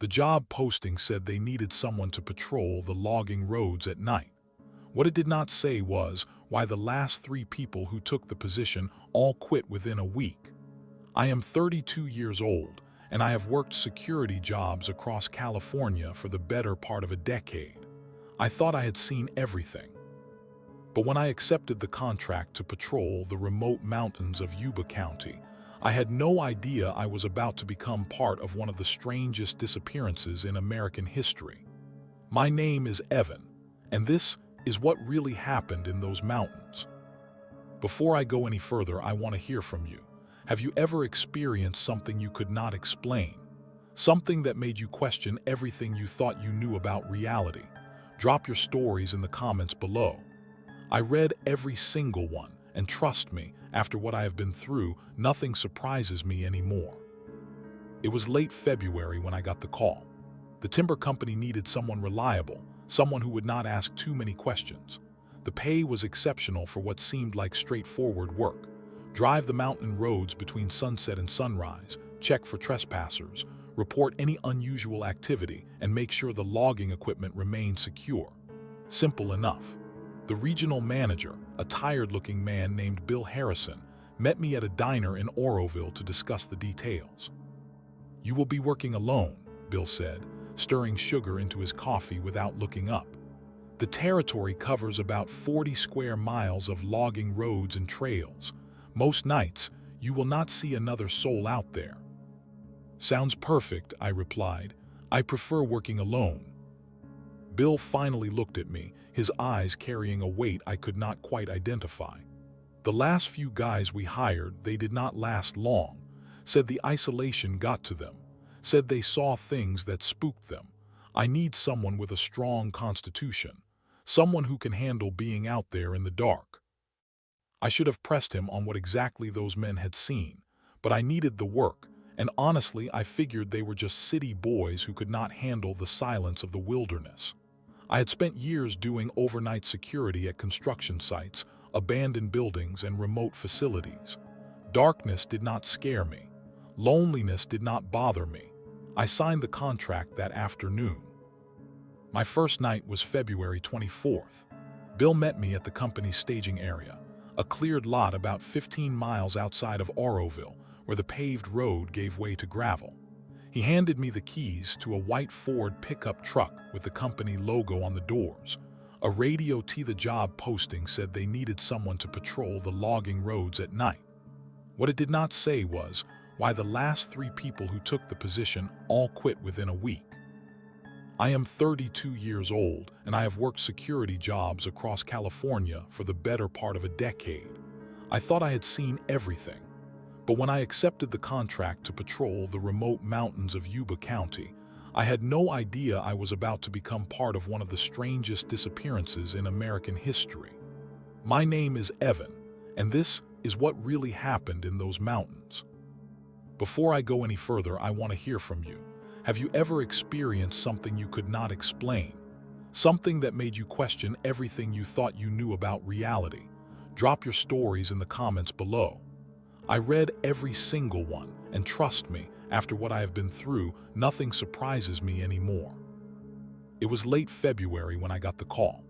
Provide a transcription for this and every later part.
The job posting said they needed someone to patrol the logging roads at night. What it did not say was why the last 3 people who took the position all quit within a week. I am 32 years old, and I have worked security jobs across California for the better part of a decade. I thought I had seen everything. But when I accepted the contract to patrol the remote mountains of Yuba County, I had no idea I was about to become part of one of the strangest disappearances in American history. My name is Evan, and this is what really happened in those mountains. Before I go any further, I want to hear from you. Have you ever experienced something you could not explain? Something that made you question everything you thought you knew about reality? Drop your stories in the comments below. I read every single one, and trust me, after what I have been through, nothing surprises me anymore. It was late February when I got the call. The timber company needed someone reliable, someone who would not ask too many questions. The pay was exceptional for what seemed like straightforward work. Drive the mountain roads between sunset and sunrise, check for trespassers, report any unusual activity, and make sure the logging equipment remained secure. Simple enough. The regional manager, a tired-looking man named Bill Harrison, met me at a diner in Oroville to discuss the details. "You will be working alone," Bill said, stirring sugar into his coffee without looking up. "The territory covers about 40 square miles of logging roads and trails. Most nights, you will not see another soul out there." "Sounds perfect," I replied. "I prefer working alone." Bill finally looked at me, his eyes carrying a weight I could not quite identify. "The last few guys we hired, they did not last long. Said the isolation got to them. Said they saw things that spooked them. I need someone with a strong constitution. Someone who can handle being out there in the dark." I should have pressed him on what exactly those men had seen, but I needed the work, and honestly I figured they were just city boys who could not handle the silence of the wilderness. I had spent years doing overnight security at construction sites, abandoned buildings, and remote facilities. Darkness did not scare me. Loneliness did not bother me. I signed the contract that afternoon. My first night was February 24th. Bill met me at the company's staging area, a cleared lot about 15 miles outside of Oroville, where the paved road gave way to gravel. He handed me the keys to a white Ford pickup truck with the company logo on the doors. A radio to the job posting said they needed someone to patrol the logging roads at night. What it did not say was why the last 3 people who took the position all quit within a week. I am 32 years old, and I have worked security jobs across California for the better part of a decade. I thought I had seen everything. But when I accepted the contract to patrol the remote mountains of Yuba County, I had no idea I was about to become part of one of the strangest disappearances in American history. My name is Evan, and this is what really happened in those mountains. Before I go any further, I want to hear from you. Have you ever experienced something you could not explain? Something that made you question everything you thought you knew about reality? Drop your stories in the comments below. I read every single one, and trust me, after what I have been through, nothing surprises me anymore. It was late February when I got the call.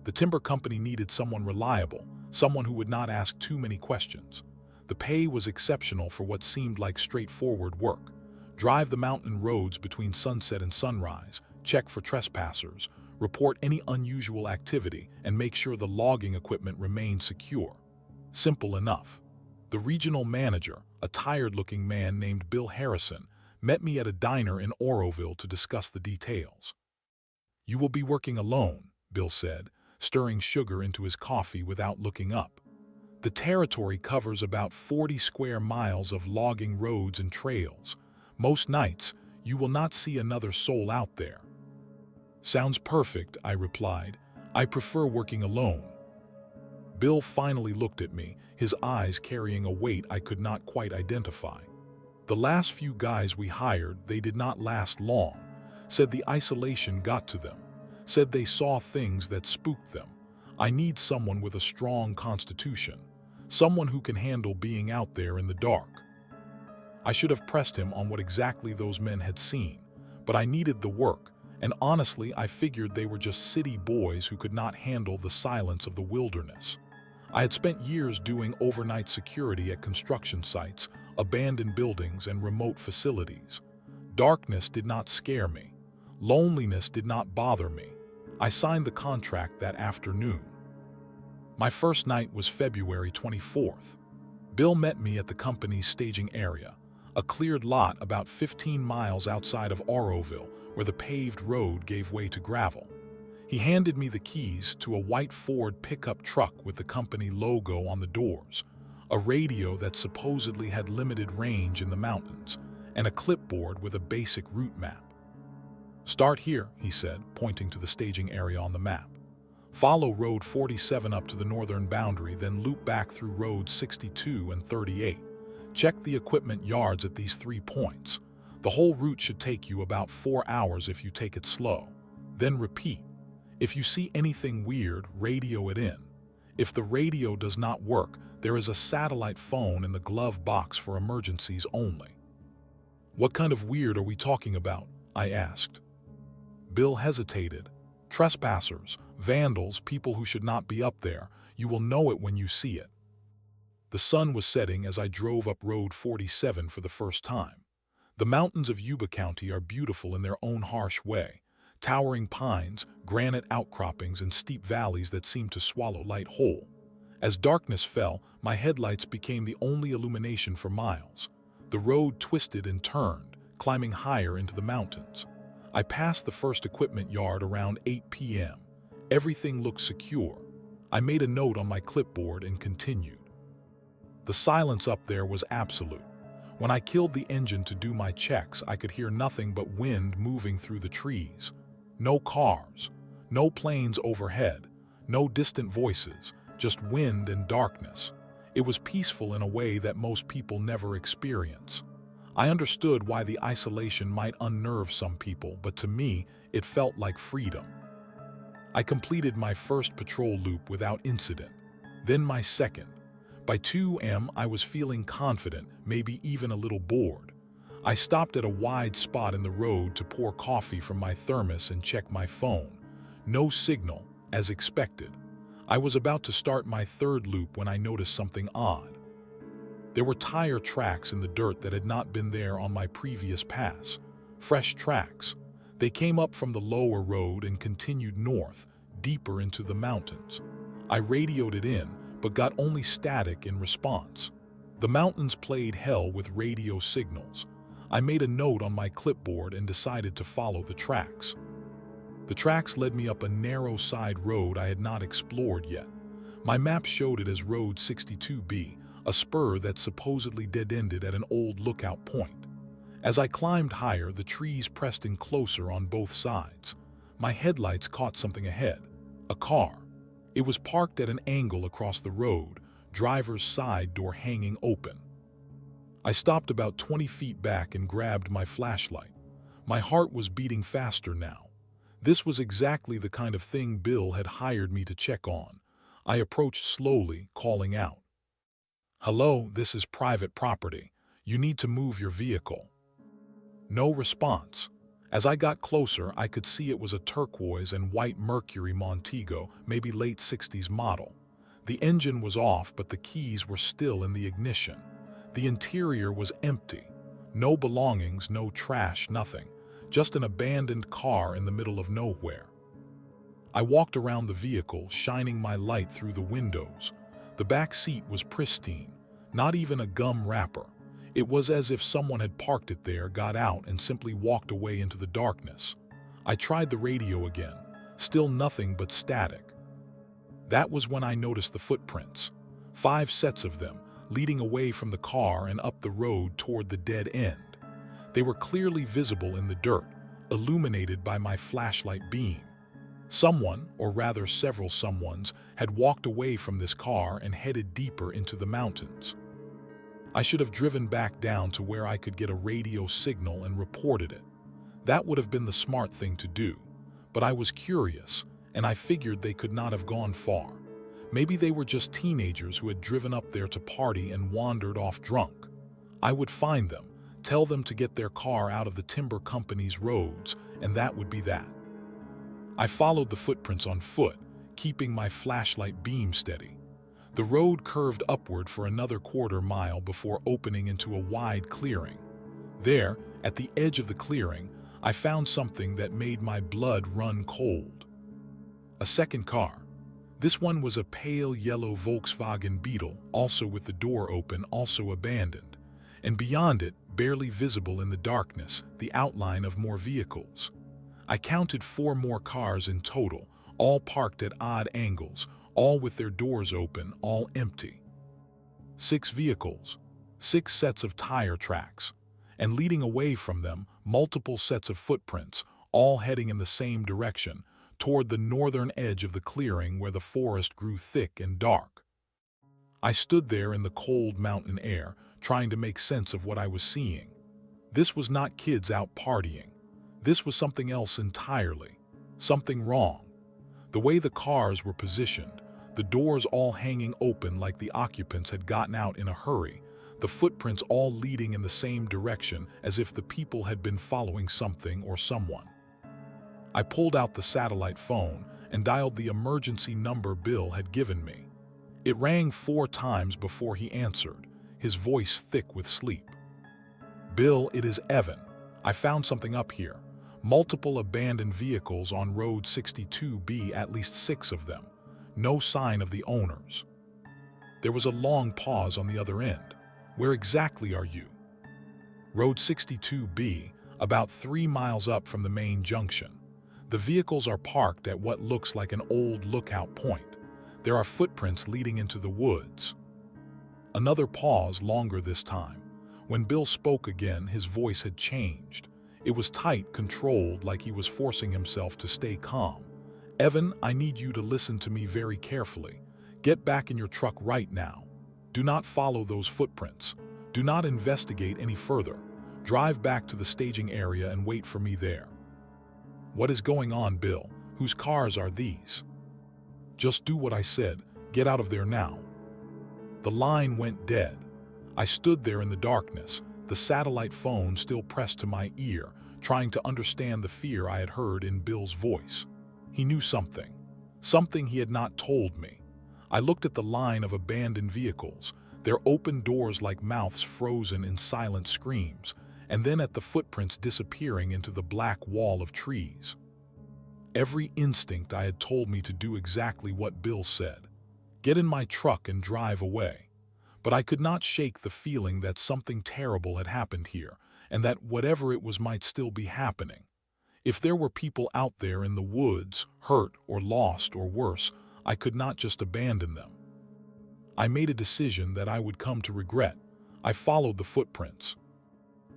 The timber company needed someone reliable, someone who would not ask too many questions. The pay was exceptional for what seemed like straightforward work. Drive the mountain roads between sunset and sunrise, check for trespassers, report any unusual activity, and make sure the logging equipment remained secure. Simple enough. The regional manager, a tired-looking man named Bill Harrison, met me at a diner in Oroville to discuss the details. "You will be working alone," Bill said, stirring sugar into his coffee without looking up. "The territory covers about 40 square miles of logging roads and trails. Most nights, you will not see another soul out there." "Sounds perfect," I replied. "I prefer working alone." Bill finally looked at me, his eyes carrying a weight I could not quite identify. "The last few guys we hired, they did not last long. Said the isolation got to them. Said they saw things that spooked them. I need someone with a strong constitution. Someone who can handle being out there in the dark." I should have pressed him on what exactly those men had seen, but I needed the work, and honestly, I figured they were just city boys who could not handle the silence of the wilderness. I had spent years doing overnight security at construction sites, abandoned buildings, and remote facilities. Darkness did not scare me. Loneliness did not bother me. I signed the contract that afternoon. My first night was February 24th. Bill met me at the company's staging area, a cleared lot about 15 miles outside of Auroville, where the paved road gave way to gravel. He handed me the keys to a white Ford pickup truck with the company logo on the doors, a radio that supposedly had limited range in the mountains, and a clipboard with a basic route map. "Start here," he said, pointing to the staging area on the map. "Follow Road 47 up to the northern boundary, then loop back through Roads 62 and 38. Check the equipment yards at these 3 points. The whole route should take you about 4 hours if you take it slow. Then repeat. If you see anything weird, radio it in. If the radio does not work, there is a satellite phone in the glove box for emergencies only." "What kind of weird are we talking about?" I asked. Bill hesitated. "Trespassers, vandals, people who should not be up there. You will know it when you see it." The sun was setting as I drove up Road 47 for the first time. The mountains of Yuba County are beautiful in their own harsh way. Towering pines, granite outcroppings, and steep valleys that seem to swallow light whole. As darkness fell, my headlights became the only illumination for miles. The road twisted and turned, climbing higher into the mountains. I passed the first equipment yard around 8 p.m. Everything looked secure. I made a note on my clipboard and continued. The silence up there was absolute. When I killed the engine to do my checks, I could hear nothing but wind moving through the trees. No cars, no planes overhead, no distant voices, just wind and darkness. It was peaceful in a way that most people never experience. I understood why the isolation might unnerve some people, but to me, it felt like freedom. I completed my first patrol loop without incident, then my second. By 2 a.m., I was feeling confident, maybe even a little bored. I stopped at a wide spot in the road to pour coffee from my thermos and check my phone. No signal, as expected. I was about to start my third loop when I noticed something odd. There were tire tracks in the dirt that had not been there on my previous pass. Fresh tracks. They came up from the lower road and continued north, deeper into the mountains. I radioed it in, but got only static in response. The mountains played hell with radio signals. I made a note on my clipboard and decided to follow the tracks. The tracks led me up a narrow side road I had not explored yet. My map showed it as Road 62B, a spur that supposedly dead-ended at an old lookout point. As I climbed higher, the trees pressed in closer on both sides. My headlights caught something ahead, a car. It was parked at an angle across the road, driver's side door hanging open. I stopped about 20 feet back and grabbed my flashlight. My heart was beating faster now. This was exactly the kind of thing Bill had hired me to check on. I approached slowly, calling out, "Hello, this is private property. You need to move your vehicle." No response. As I got closer, I could see it was a turquoise and white Mercury Montego, maybe late 60s model. The engine was off, but the keys were still in the ignition. The interior was empty. No belongings, no trash, nothing. Just an abandoned car in the middle of nowhere. I walked around the vehicle, shining my light through the windows. The back seat was pristine, not even a gum wrapper. It was as if someone had parked it there, got out, and simply walked away into the darkness. I tried the radio again. Still nothing but static. That was when I noticed the footprints. 5 sets of them, leading away from the car and up the road toward the dead end. They were clearly visible in the dirt, illuminated by my flashlight beam. Someone, or rather several someones, had walked away from this car and headed deeper into the mountains. I should have driven back down to where I could get a radio signal and reported it. That would have been the smart thing to do. But I was curious, and I figured they could not have gone far. Maybe they were just teenagers who had driven up there to party and wandered off drunk. I would find them, Tell them to get their car out of the timber company's roads, and that would be that. I followed the footprints on foot, keeping my flashlight beam steady. The road curved upward for another quarter-mile before opening into a wide clearing. There, at the edge of the clearing, I found something that made my blood run cold. A second car. This one was a pale yellow Volkswagen Beetle, also with the door open, also abandoned. And beyond it, barely visible in the darkness, the outline of more vehicles. I counted 4 more cars in total, all parked at odd angles, all with their doors open, all empty. 6 vehicles, 6 sets of tire tracks, and leading away from them, multiple sets of footprints, all heading in the same direction, toward the northern edge of the clearing where the forest grew thick and dark. I stood there in the cold mountain air, trying to make sense of what I was seeing. This was not kids out partying. This was something else entirely. Something wrong. The way the cars were positioned, the doors all hanging open like the occupants had gotten out in a hurry, the footprints all leading in the same direction as if the people had been following something or someone. I pulled out the satellite phone and dialed the emergency number Bill had given me. It rang 4 times before he answered, his voice thick with sleep. "Bill, it is Evan. I found something up here. Multiple abandoned vehicles on Road 62B, at least 6 of them. No sign of the owners." There was a long pause on the other end. "Where exactly are you?" "Road 62B, about 3 miles up from the main junction. The vehicles are parked at what looks like an old lookout point. There are footprints leading into the woods." Another pause, longer this time. When Bill spoke again, his voice had changed. It was tight, controlled, like he was forcing himself to stay calm. "Evan, I need you to listen to me very carefully. Get back in your truck right now. Do not follow those footprints. Do not investigate any further. Drive back to the staging area and wait for me there." "What is going on, Bill? Whose cars are these?" "Just do what I said. Get out of there now." The line went dead. I stood there in the darkness, the satellite phone still pressed to my ear, trying to understand the fear I had heard in Bill's voice. He knew something. Something he had not told me. I looked at the line of abandoned vehicles, their open doors like mouths frozen in silent screams, and then at the footprints disappearing into the black wall of trees. Every instinct I had told me to do exactly what Bill said. Get in my truck and drive away. But I could not shake the feeling that something terrible had happened here, and that whatever it was might still be happening. If there were people out there in the woods, hurt or lost or worse, I could not just abandon them. I made a decision that I would come to regret. I followed the footprints.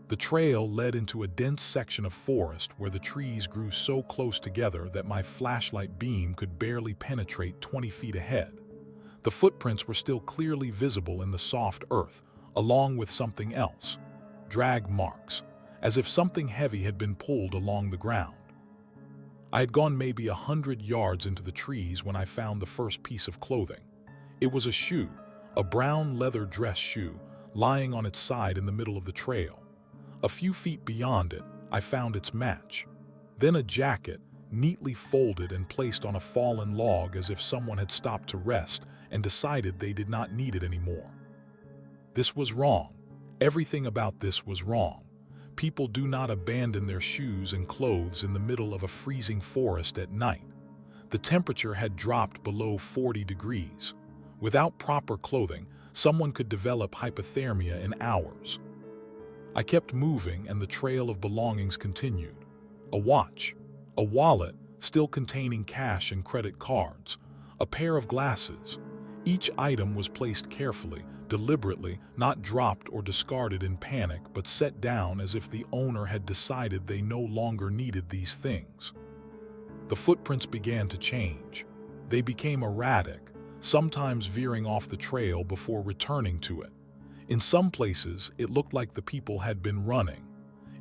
The trail led into a dense section of forest where the trees grew so close together that my flashlight beam could barely penetrate 20 feet ahead. The footprints were still clearly visible in the soft earth, along with something else. Drag marks, as if something heavy had been pulled along the ground. I had gone maybe 100 yards into the trees when I found the first piece of clothing. It was a shoe, a brown leather dress shoe, lying on its side in the middle of the trail. A few feet beyond it, I found its match. Then a jacket, neatly folded and placed on a fallen log as if someone had stopped to rest and decided they did not need it anymore. This was wrong. Everything about this was wrong. People do not abandon their shoes and clothes in the middle of a freezing forest at night. The temperature had dropped below 40 degrees. Without proper clothing, someone could develop hypothermia in hours. I kept moving and the trail of belongings continued. A watch, a wallet still containing cash and credit cards, a pair of glasses. Each item was placed carefully, deliberately, not dropped or discarded in panic, but set down as if the owner had decided they no longer needed these things. The footprints began to change. They became erratic, sometimes veering off the trail before returning to it. In some places, it looked like the people had been running.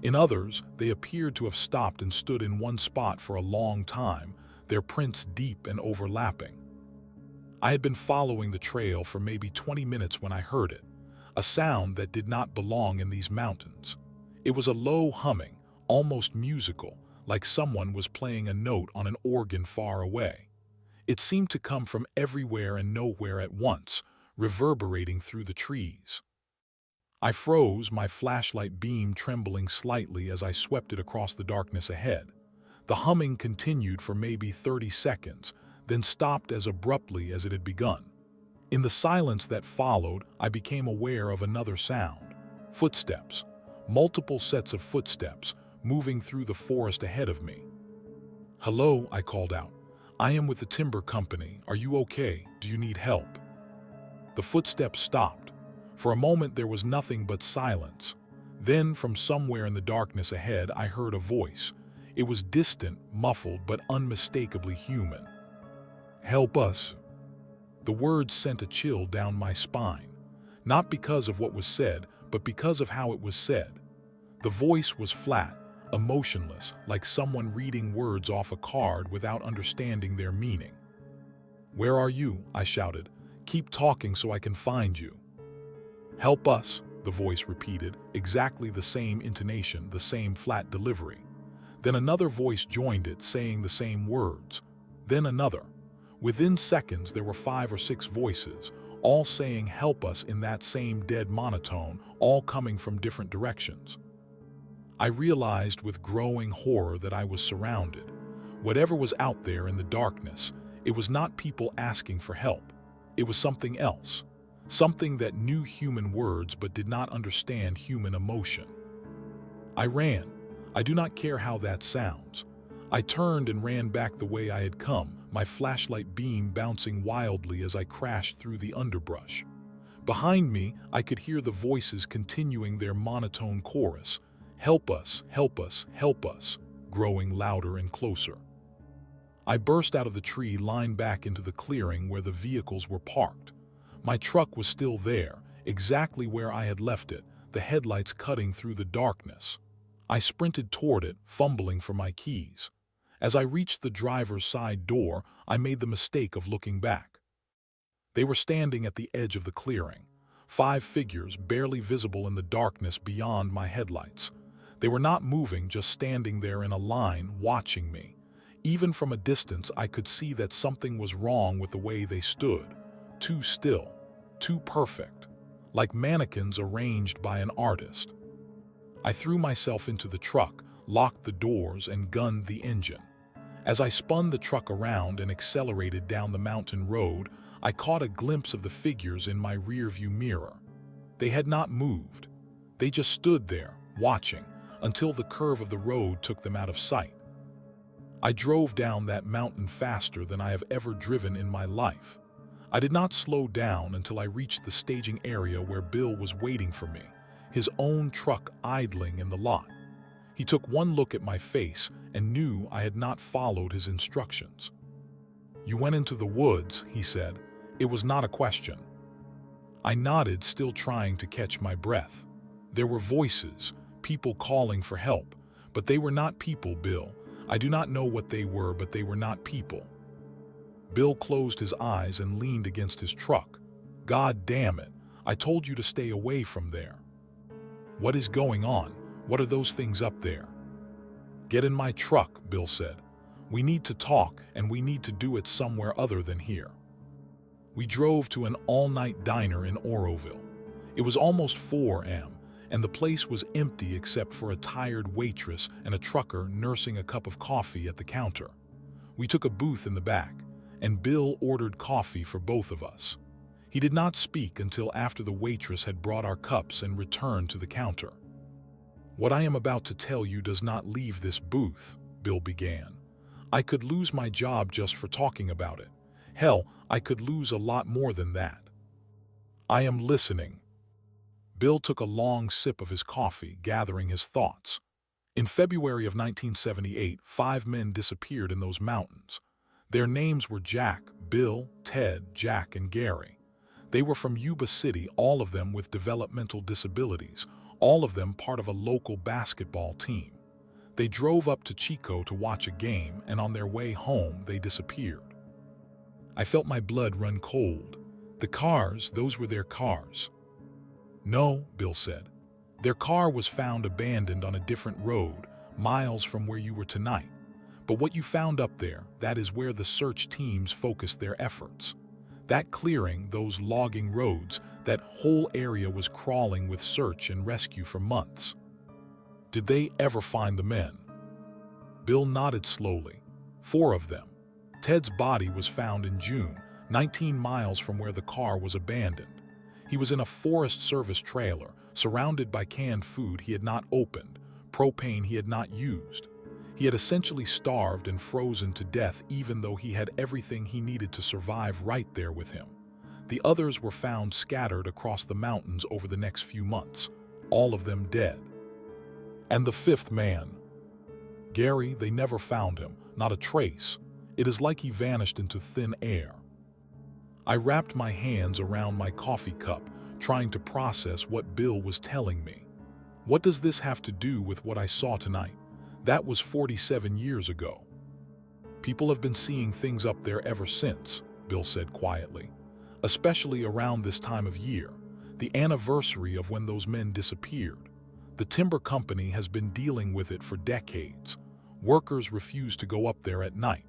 In others, they appeared to have stopped and stood in one spot for a long time, their prints deep and overlapping. I had been following the trail for maybe 20 minutes when I heard it, a sound that did not belong in these mountains. It was a low humming, almost musical, like someone was playing a note on an organ far away. It seemed to come from everywhere and nowhere at once, reverberating through the trees. I froze, my flashlight beam trembling slightly as I swept it across the darkness ahead. The humming continued for maybe 30 seconds, then stopped as abruptly as it had begun. In the silence that followed, I became aware of another sound. Footsteps. Multiple sets of footsteps, moving through the forest ahead of me. "Hello," I called out. "I am with the timber company. Are you okay? Do you need help?" The footsteps stopped. For a moment there was nothing but silence. Then, from somewhere in the darkness ahead, I heard a voice. It was distant, muffled, but unmistakably human. "Help us." The words sent a chill down my spine. Not because of what was said, but because of how it was said. The voice was flat, emotionless, like someone reading words off a card without understanding their meaning. "Where are you?" I shouted. "Keep talking so I can find you." "Help us," the voice repeated, exactly the same intonation, the same flat delivery. Then another voice joined it, saying the same words. Then another. Within seconds, there were 5 or 6 voices, all saying "help us" in that same dead monotone, all coming from different directions. I realized with growing horror that I was surrounded. Whatever was out there in the darkness, it was not people asking for help. It was something else. Something that knew human words but did not understand human emotion. I ran. I do not care how that sounds. I turned and ran back the way I had come, my flashlight beam bouncing wildly as I crashed through the underbrush. Behind me, I could hear the voices continuing their monotone chorus, "Help us, help us, help us," growing louder and closer. I burst out of the tree line back into the clearing where the vehicles were parked. My truck was still there, exactly where I had left it, the headlights cutting through the darkness. I sprinted toward it, fumbling for my keys. As I reached the driver's side door, I made the mistake of looking back. They were standing at the edge of the clearing, 5 figures barely visible in the darkness beyond my headlights. They were not moving, just standing there in a line, watching me. Even from a distance, I could see that something was wrong with the way they stood. Too still, too perfect, like mannequins arranged by an artist. I threw myself into the truck, locked the doors, and gunned the engine. As I spun the truck around and accelerated down the mountain road, I caught a glimpse of the figures in my rearview mirror. They had not moved. They just stood there, watching, until the curve of the road took them out of sight. I drove down that mountain faster than I have ever driven in my life. I did not slow down until I reached the staging area where Bill was waiting for me, his own truck idling in the lot. He took one look at my face and knew I had not followed his instructions. "You went into the woods," he said. It was not a question. I nodded, still trying to catch my breath. There were voices, people calling for help, but they were not people, Bill. I do not know what they were, but they were not people. Bill closed his eyes and leaned against his truck. "God damn it, I told you to stay away from there." "What is going on? What are those things up there?" "Get in my truck," Bill said. "We need to talk, and we need to do it somewhere other than here." We drove to an all-night diner in Oroville. It was almost 4 a.m., and the place was empty except for a tired waitress and a trucker nursing a cup of coffee at the counter. We took a booth in the back, and Bill ordered coffee for both of us. He did not speak until after the waitress had brought our cups and returned to the counter. "What I am about to tell you does not leave this booth," Bill began. "I could lose my job just for talking about it. Hell, I could lose a lot more than that." "I am listening." Bill took a long sip of his coffee, gathering his thoughts. In February of 1978, 5 men disappeared in those mountains. Their names were Jack, Bill, Ted, Jack, and Gary. They were from Yuba City, all of them with developmental disabilities, all of them part of a local basketball team. They drove up to Chico to watch a game, and on their way home, they disappeared. I felt my blood run cold. The cars, those were their cars. "No," Bill said. Their car was found abandoned on a different road, miles from where you were tonight. But what you found up there, that is where the search teams focused their efforts. That clearing, those logging roads, that whole area was crawling with search and rescue for months. Did they ever find the men? Bill nodded slowly. 4 of them. Ted's body was found in June, 19 miles from where the car was abandoned. He was in a Forest Service trailer, surrounded by canned food he had not opened, propane he had not used. He had essentially starved and frozen to death even though he had everything he needed to survive right there with him. The others were found scattered across the mountains over the next few months, all of them dead. And the 5th man. Gary, they never found him, not a trace. It is like he vanished into thin air. I wrapped my hands around my coffee cup, trying to process what Bill was telling me. What does this have to do with what I saw tonight? That was 47 years ago. People have been seeing things up there ever since, Bill said quietly. Especially around this time of year, the anniversary of when those men disappeared. The timber company has been dealing with it for decades. Workers refuse to go up there at night.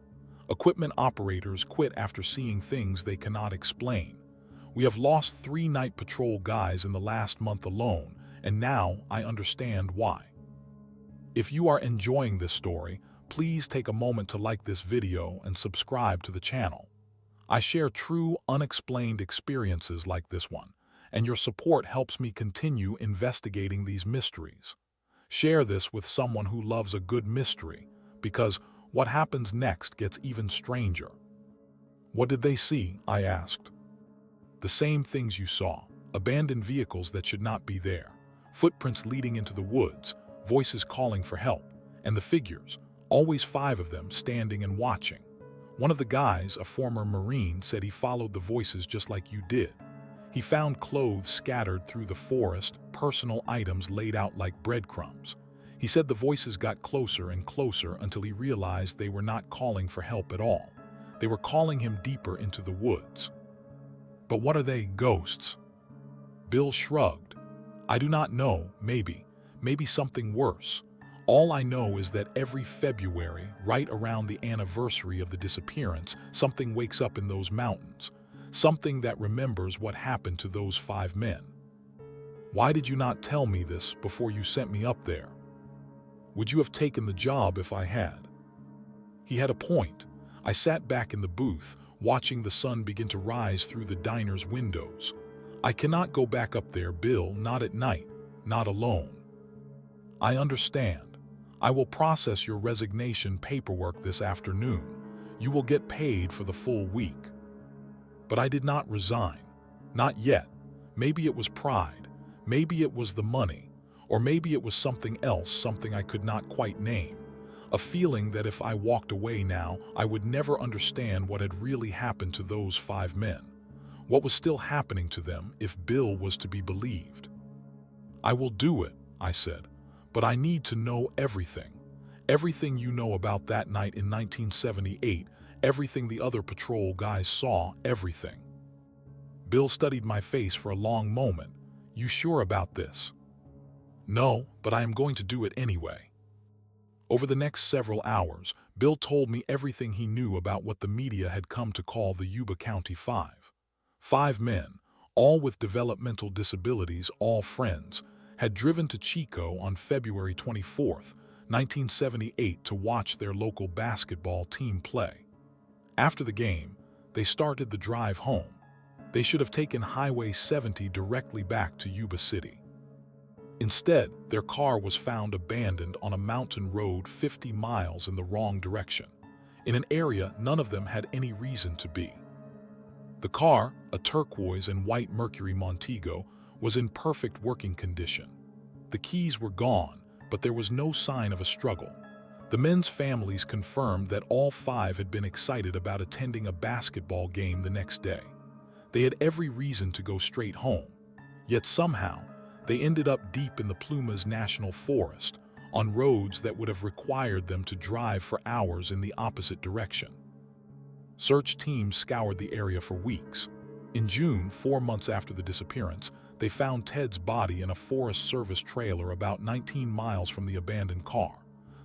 Equipment operators quit after seeing things they cannot explain. We have lost 3 night patrol guys in the last month alone, and now I understand why. If you are enjoying this story, please take a moment to like this video and subscribe to the channel. I share true, unexplained experiences like this one, and your support helps me continue investigating these mysteries. Share this with someone who loves a good mystery, because what happens next gets even stranger. What did they see? I asked. The same things you saw. Abandoned vehicles that should not be there. Footprints leading into the woods, voices calling for help, and the figures, always 5 of them standing and watching. One of the guys, a former Marine, said he followed the voices just like you did. He found clothes scattered through the forest, personal items laid out like breadcrumbs. He said the voices got closer and closer until he realized they were not calling for help at all. They were calling him deeper into the woods. But what are they, ghosts? Bill shrugged. I do not know, maybe something worse. All I know is that every February, right around the anniversary of the disappearance, something wakes up in those mountains. Something that remembers what happened to those 5 men. Why did you not tell me this before you sent me up there? Would you have taken the job if I had? He had a point. I sat back in the booth, watching the sun begin to rise through the diner's windows. I cannot go back up there, Bill, not at night, not alone. I understand. I will process your resignation paperwork this afternoon. You will get paid for the full week. But I did not resign. Not yet. Maybe it was pride. Maybe it was the money. Or maybe it was something else, something I could not quite name. A feeling that if I walked away now, I would never understand what had really happened to those 5 men. What was still happening to them if Bill was to be believed. I will do it, I said, but I need to know everything. Everything you know about that night in 1978, everything the other patrol guys saw, everything. Bill studied my face for a long moment. You sure about this? No, but I am going to do it anyway. Over the next several hours, Bill told me everything he knew about what the media had come to call the Yuba County 5. 5 men, all with developmental disabilities, all friends, had driven to Chico on February 24, 1978 to watch their local basketball team play. After the game, they started the drive home. They should have taken Highway 70 directly back to Yuba City. Instead, their car was found abandoned on a mountain road 50 miles in the wrong direction, in an area none of them had any reason to be. The car, a turquoise and white Mercury Montego, was in perfect working condition. The keys were gone, but there was no sign of a struggle. The men's families confirmed that all 5 had been excited about attending a basketball game the next day. They had every reason to go straight home, yet somehow, they ended up deep in the Plumas National Forest, on roads that would have required them to drive for hours in the opposite direction. Search teams scoured the area for weeks. In June, 4 months after the disappearance, they found Ted's body in a Forest Service trailer about 19 miles from the abandoned car.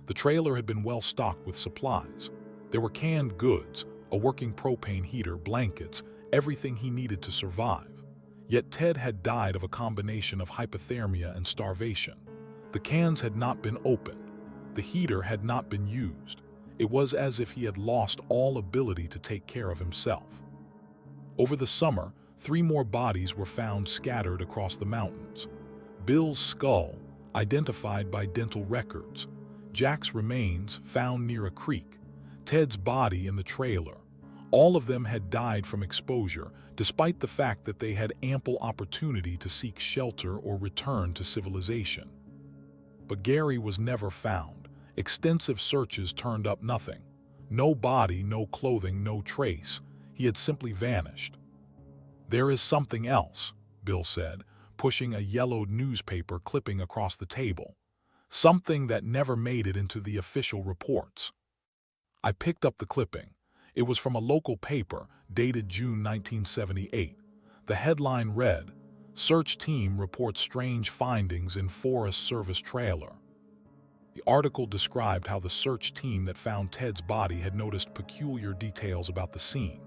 The trailer had been well stocked with supplies. There were canned goods, a working propane heater, blankets, everything he needed to survive. Yet Ted had died of a combination of hypothermia and starvation. The cans had not been opened. The heater had not been used. It was as if he had lost all ability to take care of himself. Over the summer, 3 more bodies were found scattered across the mountains. Bill's skull, identified by dental records. Jack's remains, found near a creek. Ted's body in the trailer. All of them had died from exposure, despite the fact that they had ample opportunity to seek shelter or return to civilization. But Gary was never found. Extensive searches turned up nothing. No body, no clothing, no trace. He had simply vanished. "There is something else," Bill said, pushing a yellowed newspaper clipping across the table. "Something that never made it into the official reports." I picked up the clipping. It was from a local paper, dated June 1978. The headline read, "Search Team Reports Strange Findings in Forest Service Trailer." The article described how the search team that found Ted's body had noticed peculiar details about the scene.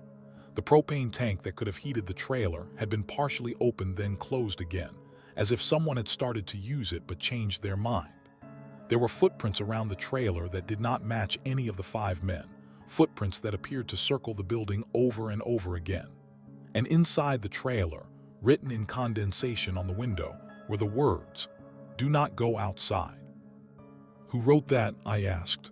The propane tank that could have heated the trailer had been partially opened then closed again, as if someone had started to use it but changed their mind. There were footprints around the trailer that did not match any of the 5 men, footprints that appeared to circle the building over and over again. And inside the trailer, written in condensation on the window, were the words, "Do not go outside." "Who wrote that?" I asked.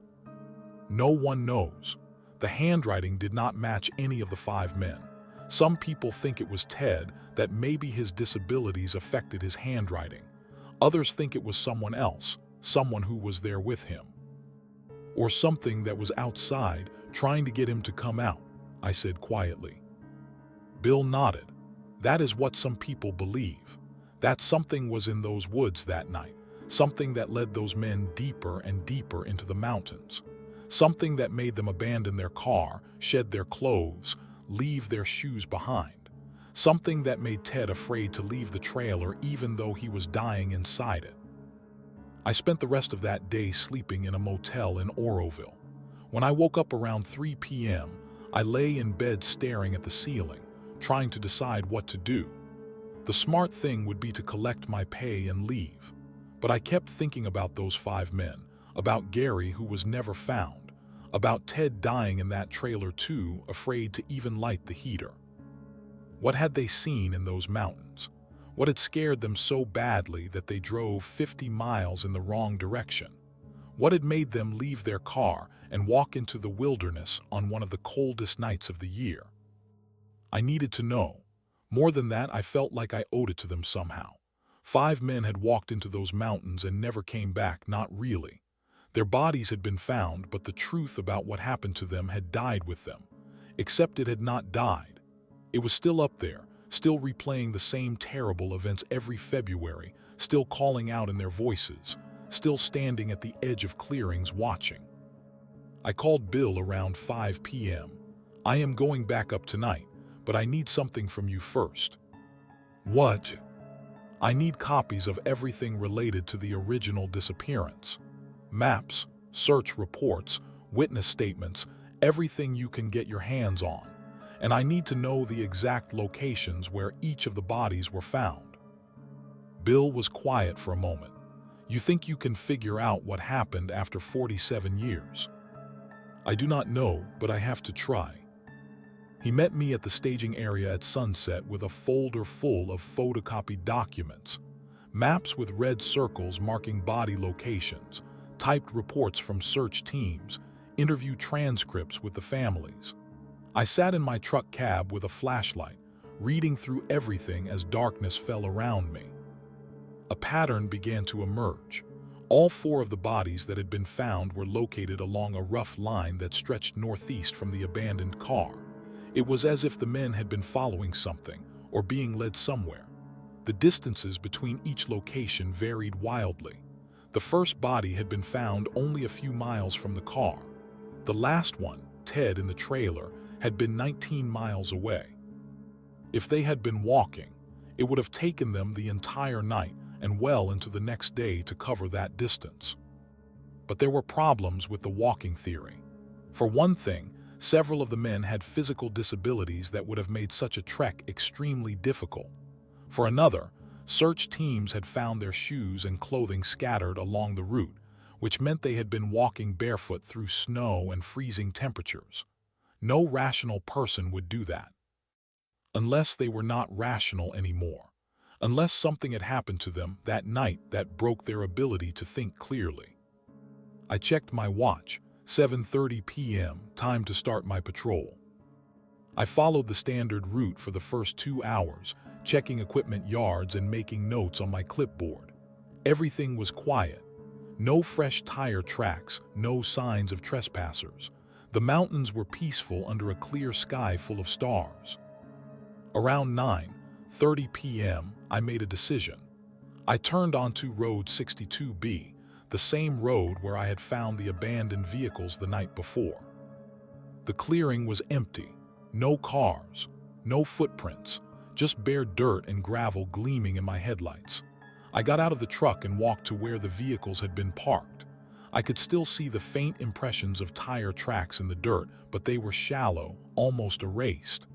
"No one knows." The handwriting did not match any of the 5 men. Some people think it was Ted, that maybe his disabilities affected his handwriting. Others think it was someone else, someone who was there with him. "Or something that was outside, trying to get him to come out," I said quietly. Bill nodded. "That is what some people believe. That something was in those woods that night, something that led those men deeper and deeper into the mountains. Something that made them abandon their car, shed their clothes, leave their shoes behind. Something that made Ted afraid to leave the trailer even though he was dying inside it." I spent the rest of that day sleeping in a motel in Oroville. When I woke up around 3 p.m., I lay in bed staring at the ceiling, trying to decide what to do. The smart thing would be to collect my pay and leave. But I kept thinking about those 5 men, about Gary who was never found, about Ted dying in that trailer too, afraid to even light the heater. What had they seen in those mountains? What had scared them so badly that they drove 50 miles in the wrong direction? What had made them leave their car and walk into the wilderness on one of the coldest nights of the year? I needed to know. More than that, I felt like I owed it to them somehow. 5 men had walked into those mountains and never came back, not really. Their bodies had been found, but the truth about what happened to them had died with them. Except it had not died. It was still up there, still replaying the same terrible events every February, still calling out in their voices, still standing at the edge of clearings watching. I called Bill around 5 p.m. "I am going back up tonight, but I need something from you first." "What?" "I need copies of everything related to the original disappearance. Maps, search reports, witness statements, everything you can get your hands on. And I need to know the exact locations where each of the bodies were found." Bill was quiet for a moment. "You think you can figure out what happened after 47 years?" "I do not know, but I have to try." He met me at the staging area at sunset with a folder full of photocopied documents, maps with red circles marking body locations, typed reports from search teams, interview transcripts with the families. I sat in my truck cab with a flashlight, reading through everything as darkness fell around me. A pattern began to emerge. All 4 of the bodies that had been found were located along a rough line that stretched northeast from the abandoned car. It was as if the men had been following something, or being led somewhere. The distances between each location varied wildly. The first body had been found only a few miles from the car. The last one, Ted in the trailer, had been 19 miles away. If they had been walking, It would have taken them the entire night and well into the next day to cover that distance. But there were problems with the walking theory. For one thing, several of the men had physical disabilities that would have made such a trek extremely difficult. For another, search teams had found their shoes and clothing scattered along the route, which meant they had been walking barefoot through snow and freezing temperatures. No rational person would do that. Unless they were not rational anymore. Unless something had happened to them that night that broke their ability to think clearly. I checked my watch, 7:30 p.m., time to start my patrol. I followed the standard route for the first 2 hours, checking equipment yards and making notes on my clipboard. Everything was quiet. No fresh tire tracks, no signs of trespassers. The mountains were peaceful under a clear sky full of stars. Around 9:30 p.m., I made a decision. I turned onto Road 62B, the same road where I had found the abandoned vehicles the night before. The clearing was empty. No cars, no footprints, just bare dirt and gravel gleaming in my headlights. I got out of the truck and walked to where the vehicles had been parked. I could still see the faint impressions of tire tracks in the dirt, but they were shallow, almost erased.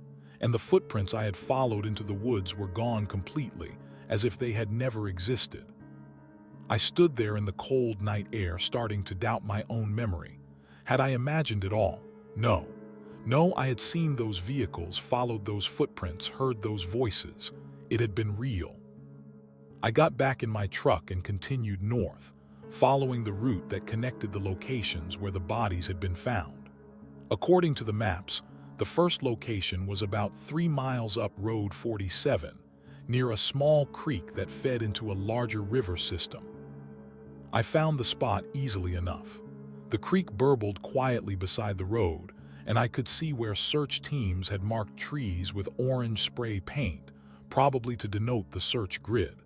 And the footprints I had followed into the woods were gone completely, as if they had never existed. I stood there in the cold night air, starting to doubt my own memory. Had I imagined it all? No. No, I had seen those vehicles, followed those footprints, heard those voices. It had been real. I got back in my truck and continued north, following the route that connected the locations where the bodies had been found. According to the maps, the first location was about 3 miles up Road 47, near a small creek that fed into a larger river system. I found the spot easily enough. The creek burbled quietly beside the road, and I could see where search teams had marked trees with orange spray paint, probably to denote the search grid.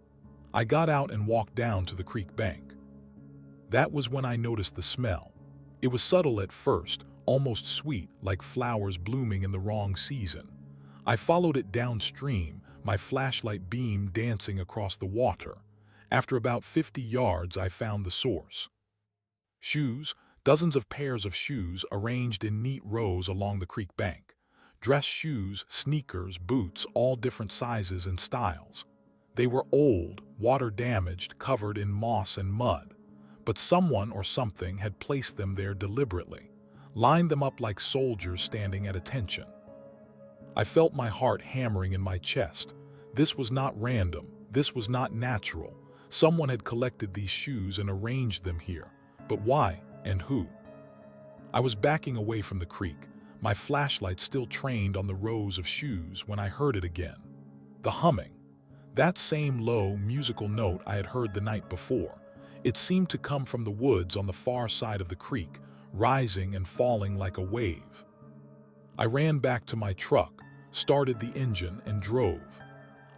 I got out and walked down to the creek bank. That was when I noticed the smell. It was subtle at first, almost sweet, like flowers blooming in the wrong season. I followed it downstream, my flashlight beam dancing across the water. After about 50 yards, I found the source. Shoes, dozens of pairs of shoes arranged in neat rows along the creek bank. Dress shoes, sneakers, boots, all different sizes and styles. They were old, water-damaged, covered in moss and mud. But someone or something had placed them there deliberately, lined them up like soldiers standing at attention. I felt my heart hammering in my chest. This was not random. This was not natural. Someone had collected these shoes and arranged them here. But why and who? I was backing away from the creek, my flashlight still trained on the rows of shoes, when I heard it again. The humming. That same low, musical note I had heard the night before. It seemed to come from the woods on the far side of the creek, rising and falling like a wave. I ran back to my truck, started the engine, and drove.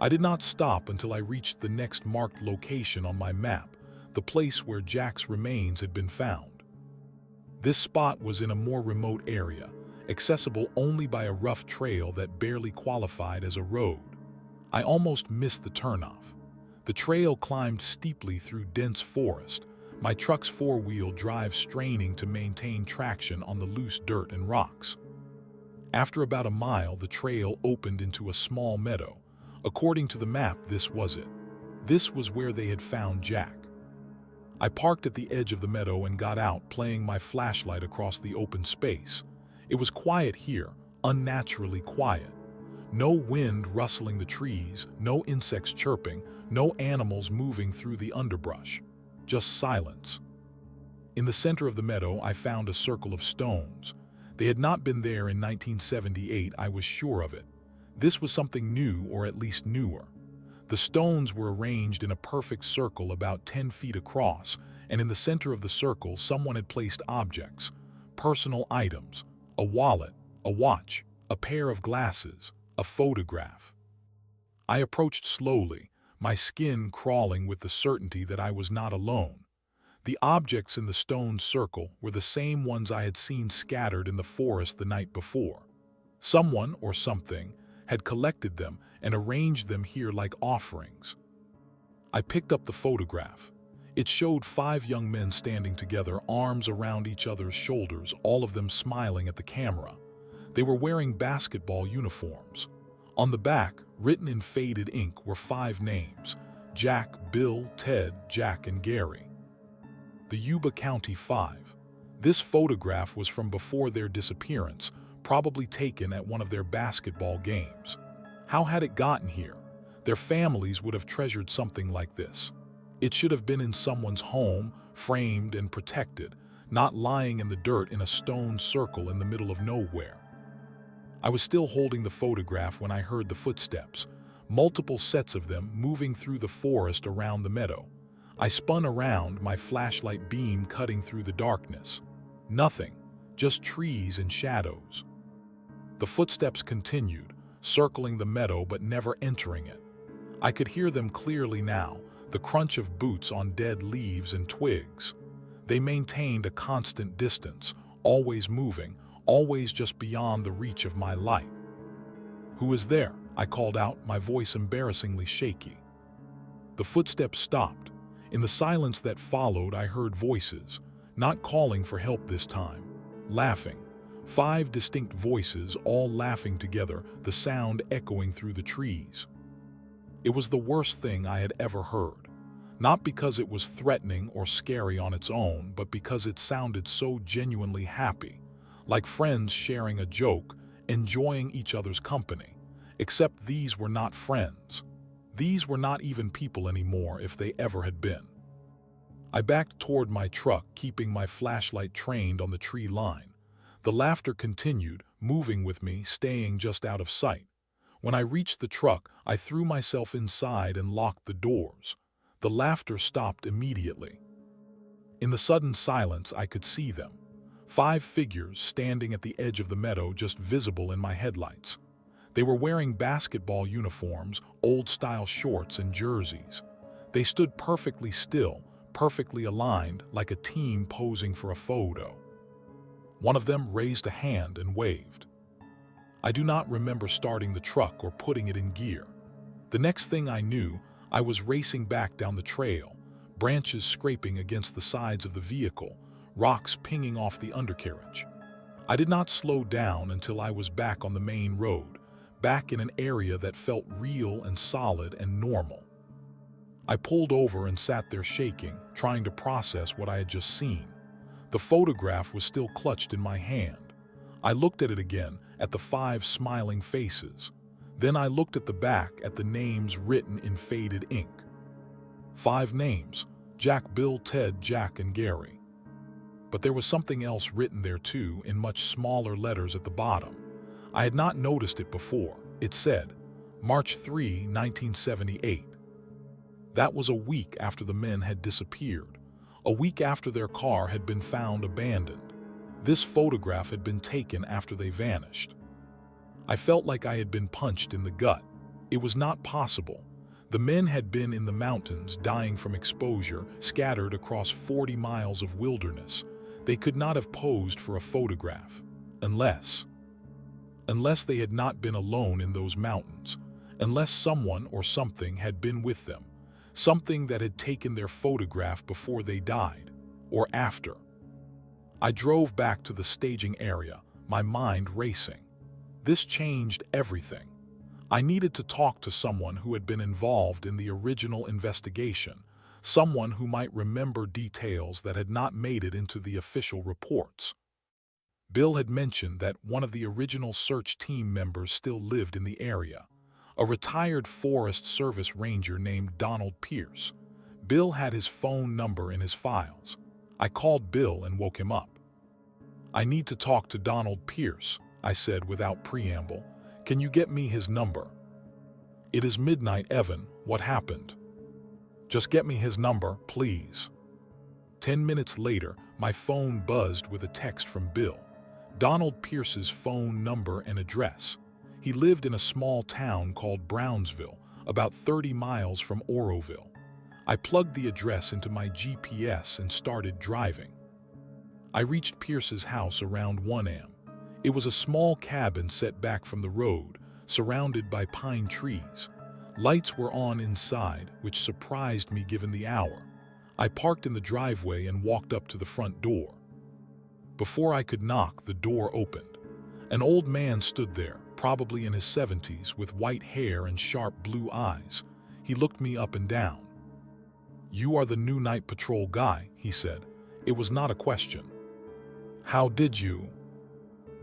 I did not stop until I reached the next marked location on my map, the place where Jack's remains had been found. This spot was in a more remote area, accessible only by a rough trail that barely qualified as a road. I almost missed the turnoff. The trail climbed steeply through dense forest, my truck's four-wheel drive straining to maintain traction on the loose dirt and rocks. After about a mile, the trail opened into a small meadow. According to the map, this was it. This was where they had found Jack. I parked at the edge of the meadow and got out, playing my flashlight across the open space. It was quiet here, unnaturally quiet. No wind rustling the trees, no insects chirping, no animals moving through the underbrush. Just silence. In the center of the meadow, I found a circle of stones. They had not been there in 1978, I was sure of it. This was something new, or at least newer. The stones were arranged in a perfect circle about 10 feet across, and in the center of the circle someone had placed objects, personal items, a wallet, a watch, a pair of glasses, a photograph. I approached slowly, my skin crawling with the certainty that I was not alone. The objects in the stone circle were the same ones I had seen scattered in the forest the night before. Someone or something had collected them and arranged them here like offerings. I picked up the photograph. It showed 5 young men standing together, arms around each other's shoulders, all of them smiling at the camera. They were wearing basketball uniforms. On the back, written in faded ink, were 5 names: Jack, Bill, Ted, Jack, and Gary. The Yuba County 5. This photograph was from before their disappearance, probably taken at one of their basketball games. How had it gotten here? Their families would have treasured something like this. It should have been in someone's home, framed and protected, not lying in the dirt in a stone circle in the middle of nowhere. I was still holding the photograph when I heard the footsteps, multiple sets of them moving through the forest around the meadow. I spun around, my flashlight beam cutting through the darkness. Nothing, just trees and shadows. The footsteps continued, circling the meadow but never entering it. I could hear them clearly now, the crunch of boots on dead leaves and twigs. They maintained a constant distance, always moving, always just beyond the reach of my light. "Who is there?" I called out, my voice embarrassingly shaky. The footsteps stopped. In the silence that followed, I heard voices, not calling for help this time, laughing. 5 distinct voices, all laughing together, the sound echoing through the trees. It was the worst thing I had ever heard. Not because it was threatening or scary on its own, but because it sounded so genuinely happy, like friends sharing a joke, enjoying each other's company. Except these were not friends. These were not even people anymore, if they ever had been. I backed toward my truck, keeping my flashlight trained on the tree line. The laughter continued, moving with me, staying just out of sight. When I reached the truck, I threw myself inside and locked the doors. The laughter stopped immediately. In the sudden silence, I could see them. 5 figures standing at the edge of the meadow, just visible in my headlights. They were wearing basketball uniforms, old-style shorts and jerseys. They stood perfectly still, perfectly aligned, like a team posing for a photo. One of them raised a hand and waved. I do not remember starting the truck or putting it in gear. The next thing I knew, I was racing back down the trail, branches scraping against the sides of the vehicle, rocks pinging off the undercarriage. I did not slow down until I was back on the main road, back in an area that felt real and solid and normal. I pulled over and sat there shaking, trying to process what I had just seen. The photograph was still clutched in my hand. I looked at it again, at the 5 smiling faces. Then I looked at the back, at the names written in faded ink. 5 names: Jack, Bill, Ted, Jack, and Gary. But there was something else written there too, in much smaller letters at the bottom. I had not noticed it before. It said, March 3, 1978. That was a week after the men had disappeared. A week after their car had been found abandoned. This photograph had been taken after they vanished. I felt like I had been punched in the gut. It was not possible. The men had been in the mountains, dying from exposure, scattered across 40 miles of wilderness. They could not have posed for a photograph. Unless they had not been alone in those mountains. Unless someone or something had been with them. Something that had taken their photograph before they died. Or after. I drove back to the staging area, my mind racing. This changed everything. I needed to talk to someone who had been involved in the original investigation, someone who might remember details that had not made it into the official reports. Bill had mentioned that one of the original search team members still lived in the area, a retired Forest Service ranger named Donald Pierce. Bill had his phone number in his files. I called Bill and woke him up. "I need to talk to Donald Pierce," I said without preamble. "Can you get me his number?" "It is midnight, Evan. What happened?" "Just get me his number, please." 10 minutes later, my phone buzzed with a text from Bill. Donald Pierce's phone number and address. He lived in a small town called Brownsville, about 30 miles from Oroville. I plugged the address into my GPS and started driving. I reached Pierce's house around 1 a.m. It was a small cabin set back from the road, surrounded by pine trees. Lights were on inside, which surprised me given the hour. I parked in the driveway and walked up to the front door. Before I could knock, the door opened. An old man stood there, probably in his 70s, with white hair and sharp blue eyes. He looked me up and down. "You are the new night patrol guy," he said. It was not a question. "How did you?"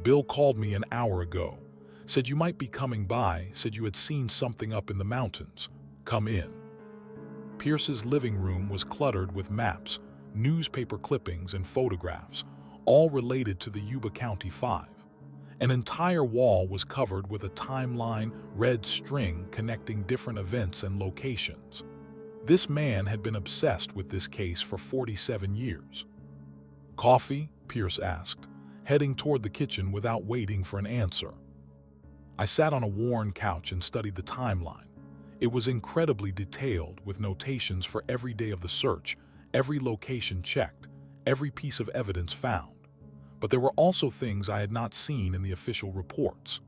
"Bill called me an hour ago. Said you might be coming by, said you had seen something up in the mountains. Come in." Pierce's living room was cluttered with maps, newspaper clippings, and photographs, all related to the Yuba County Five. An entire wall was covered with a timeline, red string connecting different events and locations. This man had been obsessed with this case for 47 years. "Coffee?" Pierce asked, heading toward the kitchen without waiting for an answer. I sat on a worn couch and studied the timeline. It was incredibly detailed, with notations for every day of the search, every location checked, every piece of evidence found. But there were also things I had not seen in the official reports.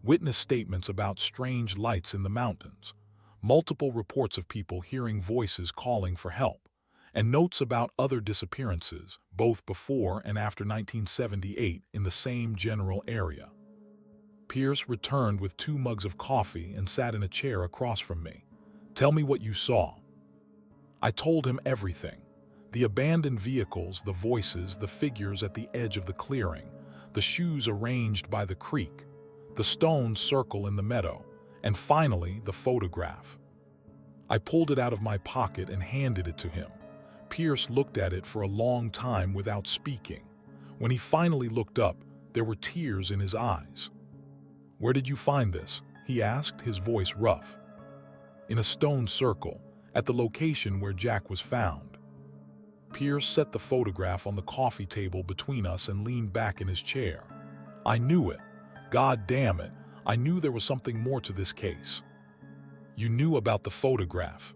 Witness statements about strange lights in the mountains, multiple reports of people hearing voices calling for help, and notes about other disappearances, both before and after 1978, in the same general area. Pierce returned with 2 mugs of coffee and sat in a chair across from me. "Tell me what you saw." I told him everything. The abandoned vehicles, the voices, the figures at the edge of the clearing, the shoes arranged by the creek, the stone circle in the meadow, and finally the photograph. I pulled it out of my pocket and handed it to him. Pierce looked at it for a long time without speaking. When he finally looked up, there were tears in his eyes. "Where did you find this?" he asked, his voice rough. "In a stone circle, at the location where Jack was found." Pierce set the photograph on the coffee table between us and leaned back in his chair. "I knew it. God damn it. I knew there was something more to this case." "You knew about the photograph?"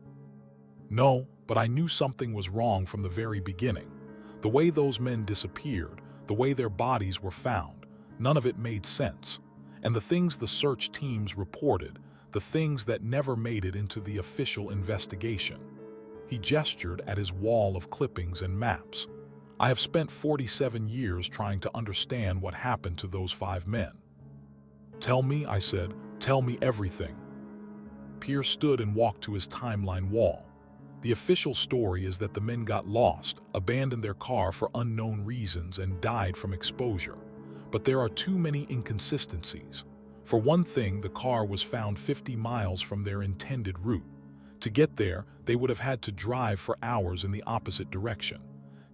"No, but I knew something was wrong from the very beginning. The way those men disappeared, the way their bodies were found, none of it made sense. And the things the search teams reported, the things that never made it into the official investigation." He gestured at his wall of clippings and maps. "I have spent 47 years trying to understand what happened to those 5 men." "Tell me," I said. "Tell me everything." Pierce stood and walked to his timeline wall. "The official story is that the men got lost, abandoned their car for unknown reasons, and died from exposure. But there are too many inconsistencies. For one thing, the car was found 50 miles from their intended route. To get there, they would have had to drive for hours in the opposite direction.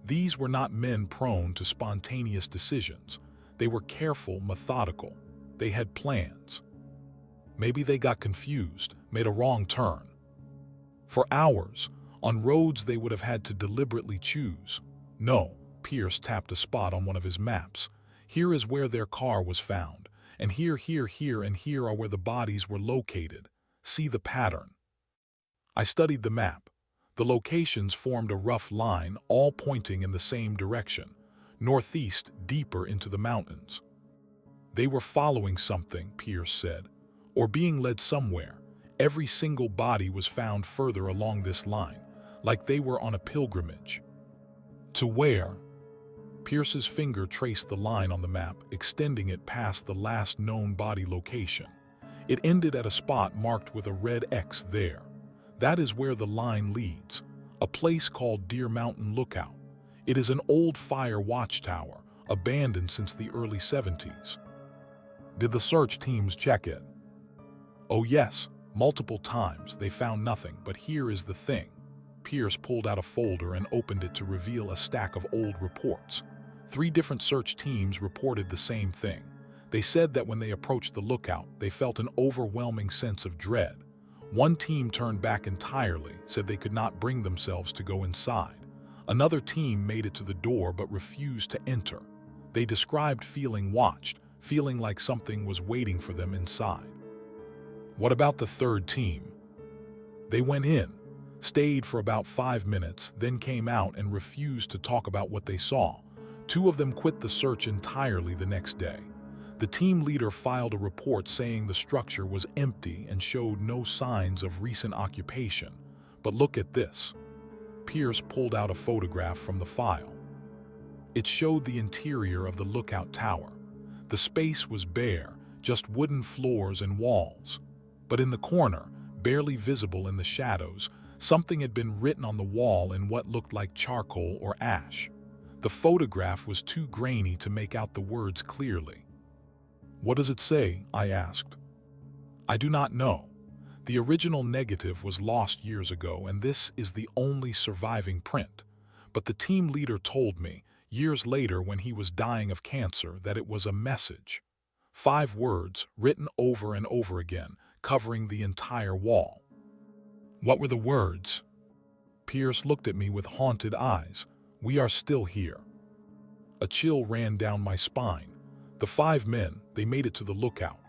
These were not men prone to spontaneous decisions. They were careful, methodical. They had plans. Maybe they got confused, made a wrong turn. For hours, on roads they would have had to deliberately choose. No," Pierce tapped a spot on one of his maps. "Here is where their car was found, and here, and here are where the bodies were located. See the pattern." I studied the map. The locations formed a rough line, all pointing in the same direction, northeast, deeper into the mountains. "They were following something," Pierce said, "or being led somewhere. Every single body was found further along this line, like they were on a pilgrimage." "To where?" Pierce's finger traced the line on the map, extending it past the last known body location. It ended at a spot marked with a red X there. "That is where the line leads, a place called Deer Mountain Lookout. It is an old fire watchtower, abandoned since the early 70s. "Did the search teams check it?" "Oh yes, multiple times. They found nothing, but here is the thing." Pierce pulled out a folder and opened it to reveal a stack of old reports. 3 different search teams reported the same thing. They said that when they approached the lookout, they felt an overwhelming sense of dread. One team turned back entirely, said they could not bring themselves to go inside. Another team made it to the door but refused to enter. They described feeling watched, feeling like something was waiting for them inside. "What about the 3rd team?" "They went in, stayed for about 5 minutes, then came out and refused to talk about what they saw. 2 of them quit the search entirely the next day. The team leader filed a report saying the structure was empty and showed no signs of recent occupation. But look at this. Pierce pulled out a photograph from the file. It showed the interior of the lookout tower. The space was bare, just wooden floors and walls. But in the corner, barely visible in the shadows, something had been written on the wall in what looked like charcoal or ash. The photograph was too grainy to make out the words clearly. "What does it say?" I asked. "I do not know. The original negative was lost years ago, and this is the only surviving print. But the team leader told me, years later when he was dying of cancer, that it was a message. 5 words, written over and over again, covering the entire wall." "What were the words?" Pierce looked at me with haunted eyes. "We are still here." A chill ran down my spine. The 5 men, they made it to the lookout.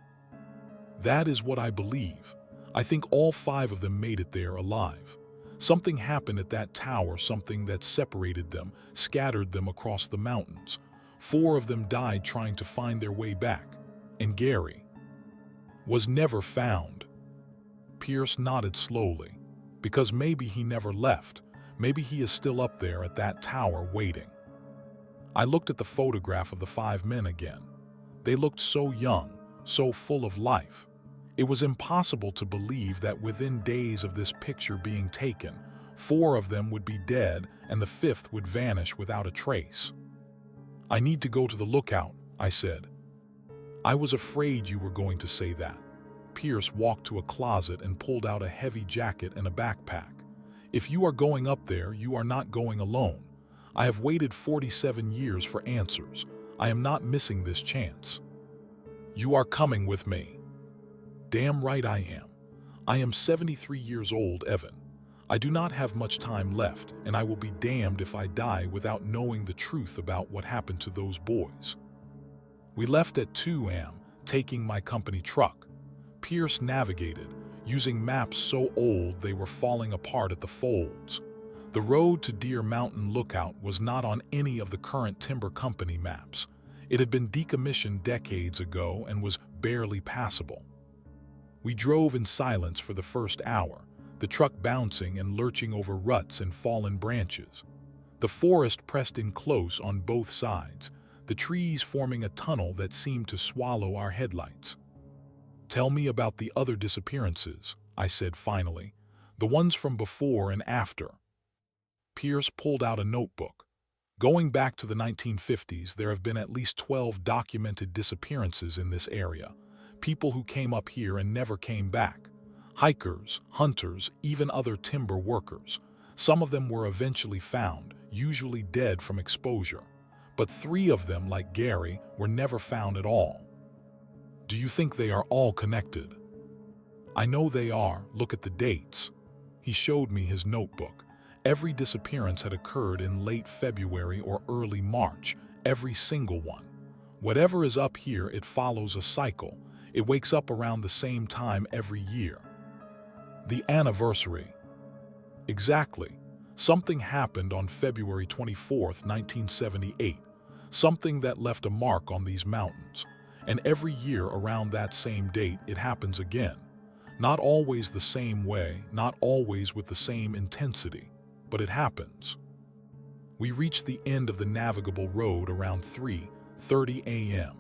That is what I believe. I think all 5 of them made it there alive. Something happened at that tower, something that separated them, scattered them across the mountains. 4 of them died trying to find their way back. And Gary was never found. Pierce nodded slowly. Because maybe he never left. Maybe he is still up there at that tower waiting. I looked at the photograph of the 5 men again. They looked so young, so full of life. It was impossible to believe that within days of this picture being taken, 4 of them would be dead and the 5th would vanish without a trace. "I need to go to the lookout," I said. "I was afraid you were going to say that." Pierce walked to a closet and pulled out a heavy jacket and a backpack. "If you are going up there, you are not going alone. I have waited 47 years for answers. I am not missing this chance." "You are coming with me." "Damn right I am. I am 73 years old, Evan. I do not have much time left, and I will be damned if I die without knowing the truth about what happened to those boys." We left at 2 a.m., taking my company truck. Pierce navigated, using maps so old they were falling apart at the folds. The road to Deer Mountain Lookout was not on any of the current timber company maps. It had been decommissioned decades ago and was barely passable. We drove in silence for the first hour, the truck bouncing and lurching over ruts and fallen branches. The forest pressed in close on both sides, the trees forming a tunnel that seemed to swallow our headlights. "Tell me about the other disappearances," I said finally, "the ones from before and after." Pierce pulled out a notebook. "Going back to the 1950s, there have been at least 12 documented disappearances in this area. People who came up here and never came back. Hikers, hunters, even other timber workers. Some of them were eventually found, usually dead from exposure. But 3 of them, like Gary, were never found at all. Do you think they are all connected?" "I know they are. Look at the dates." He showed me his notebook. Every disappearance had occurred in late February or early March, every single one. Whatever is up here, it follows a cycle. It wakes up around the same time every year. "The anniversary." "Exactly. Something happened on February 24th, 1978. Something that left a mark on these mountains. And every year around that same date, it happens again. Not always the same way, not always with the same intensity, but it happens." We reached the end of the navigable road around 3:30 a.m.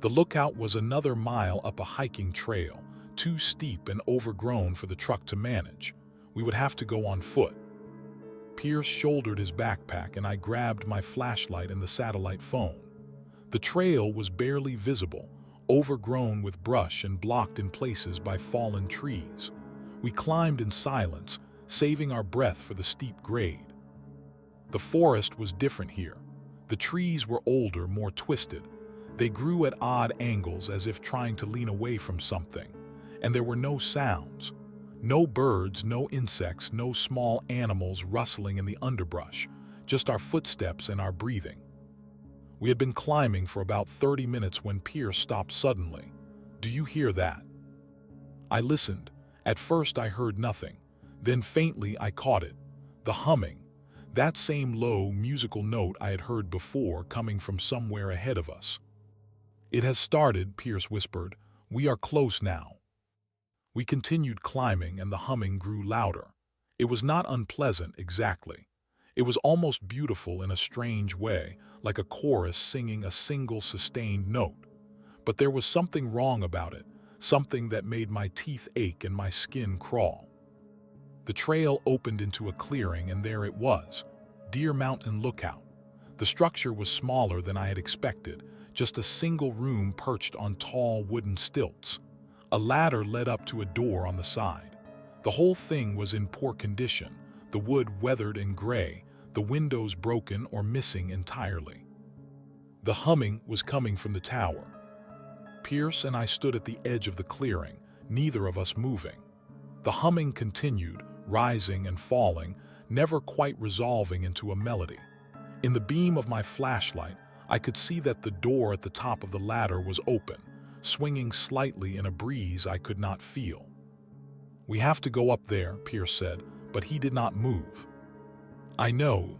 The lookout was another mile up a hiking trail, too steep and overgrown for the truck to manage. We would have to go on foot. Pierce shouldered his backpack and I grabbed my flashlight and the satellite phone. The trail was barely visible, overgrown with brush and blocked in places by fallen trees. We climbed in silence, saving our breath for the steep grade. The forest was different here. The trees were older, more twisted. They grew at odd angles as if trying to lean away from something. And there were no sounds. No birds, no insects, no small animals rustling in the underbrush. Just our footsteps and our breathing. We had been climbing for about 30 minutes when Pierce stopped suddenly. "Do you hear that?" I listened. At first I heard nothing. Then faintly I caught it. The humming. That same low, musical note I had heard before coming from somewhere ahead of us. "It has started," Pierce whispered. "We are close now." We continued climbing, and the humming grew louder. It was not unpleasant exactly. It was almost beautiful in a strange way, like a chorus singing a single sustained note. But there was something wrong about it, something that made my teeth ache and my skin crawl. The trail opened into a clearing, and there it was, Deer Mountain Lookout. The structure was smaller than I had expected, just a single room perched on tall wooden stilts. A ladder led up to a door on the side. The whole thing was in poor condition, the wood weathered and gray, the windows broken or missing entirely. The humming was coming from the tower. Pierce and I stood at the edge of the clearing, neither of us moving. The humming continued, rising and falling, never quite resolving into a melody. In the beam of my flashlight, I could see that the door at the top of the ladder was open, swinging slightly in a breeze I could not feel. "We have to go up there," Pierce said, but he did not move. "I know."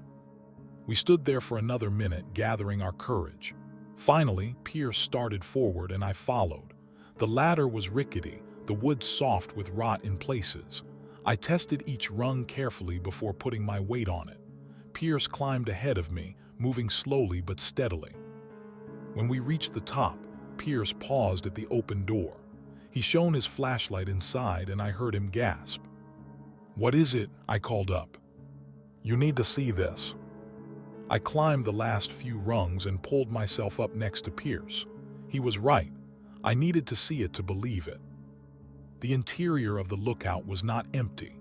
We stood there for another minute, gathering our courage. Finally, Pierce started forward and I followed. The ladder was rickety, the wood soft with rot in places. I tested each rung carefully before putting my weight on it. Pierce climbed ahead of me, moving slowly but steadily. When we reached the top, Pierce paused at the open door. He shone his flashlight inside and I heard him gasp. "What is it?" I called up. "You need to see this." I climbed the last few rungs and pulled myself up next to Pierce. He was right. I needed to see it to believe it. The interior of the lookout was not empty.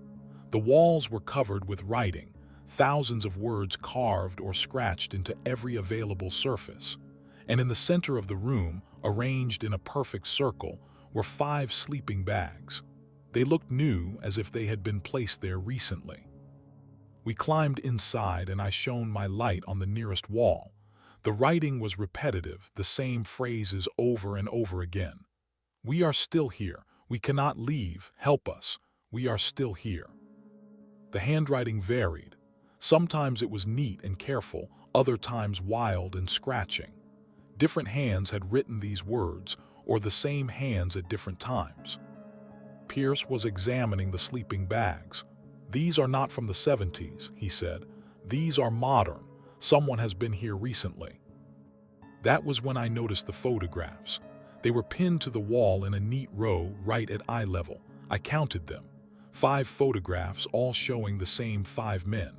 The walls were covered with writing, thousands of words carved or scratched into every available surface. And in the center of the room, arranged in a perfect circle, were 5 sleeping bags. They looked new, as if they had been placed there recently. We climbed inside and I shone my light on the nearest wall. The writing was repetitive, the same phrases over and over again. "We are still here. We cannot leave. Help us. We are still here." The handwriting varied. Sometimes it was neat and careful, other times wild and scratching. Different hands had written these words, or the same hands at different times. Pierce was examining the sleeping bags. "These are not from the 70s, he said. "These are modern. Someone has been here recently." That was when I noticed the photographs. They were pinned to the wall in a neat row right at eye level. I counted them. 5 photographs, all showing the same 5 men.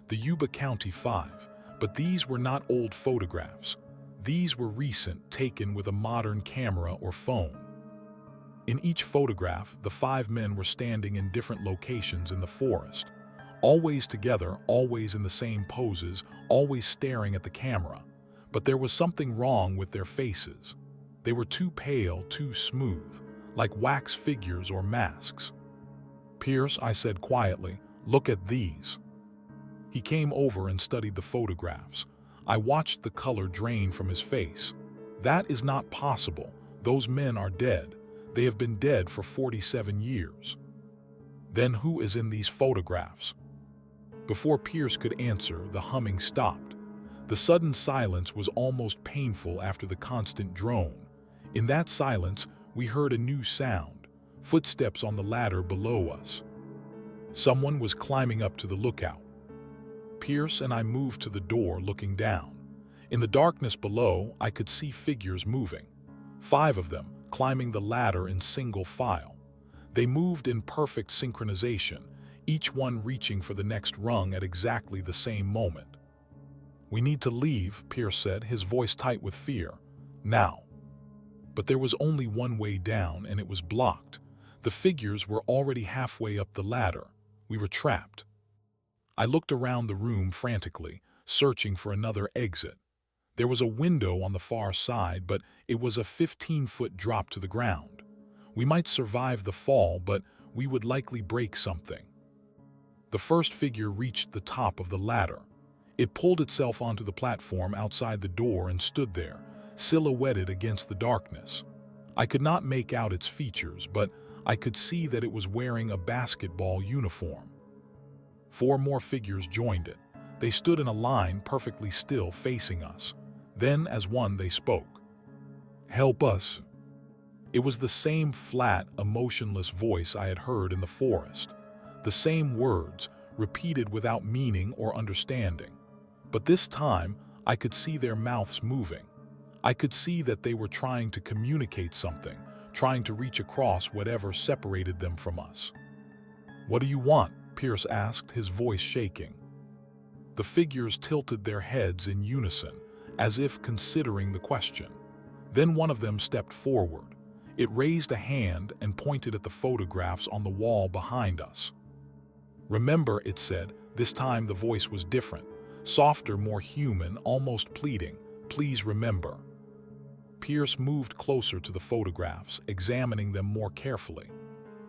The Yuba County 5. But these were not old photographs. These were recent, taken with a modern camera or phone. In each photograph, the 5 men were standing in different locations in the forest. Always together, always in the same poses, always staring at the camera. But there was something wrong with their faces. They were too pale, too smooth, like wax figures or masks. "Pierce," I said quietly, "look at these." He came over and studied the photographs. I watched the color drain from his face. "That is not possible. Those men are dead. They have been dead for 47 years. "Then who is in these photographs?" Before Pierce could answer, the humming stopped. The sudden silence was almost painful after the constant drone. In that silence, we heard a new sound, footsteps on the ladder below us. Someone was climbing up to the lookout. Pierce and I moved to the door, looking down. In the darkness below, I could see figures moving. 5 of them, climbing the ladder in single file. They moved in perfect synchronization, each one reaching for the next rung at exactly the same moment. "We need to leave," Pierce said, his voice tight with fear. "Now." But there was only one way down, and it was blocked. The figures were already halfway up the ladder. We were trapped. I looked around the room frantically, searching for another exit. There was a window on the far side, but it was a 15-foot drop to the ground. We might survive the fall, but we would likely break something. The first figure reached the top of the ladder. It pulled itself onto the platform outside the door and stood there, silhouetted against the darkness. I could not make out its features, but I could see that it was wearing a basketball uniform. 4 more figures joined it. They stood in a line, perfectly still, facing us. Then, as one, they spoke. Help us." It was the same flat, emotionless voice I had heard in the forest. The same words, repeated without meaning or understanding. But this time, I could see their mouths moving. I could see that they were trying to communicate something, trying to reach across whatever separated them from us. "What do you want?" Pierce asked, his voice shaking. The figures tilted their heads in unison, as if considering the question. Then one of them stepped forward. It raised a hand and pointed at the photographs on the wall behind us. "Remember," it said. This time the voice was different, softer, more human, almost pleading. "Please remember." Pierce moved closer to the photographs, examining them more carefully.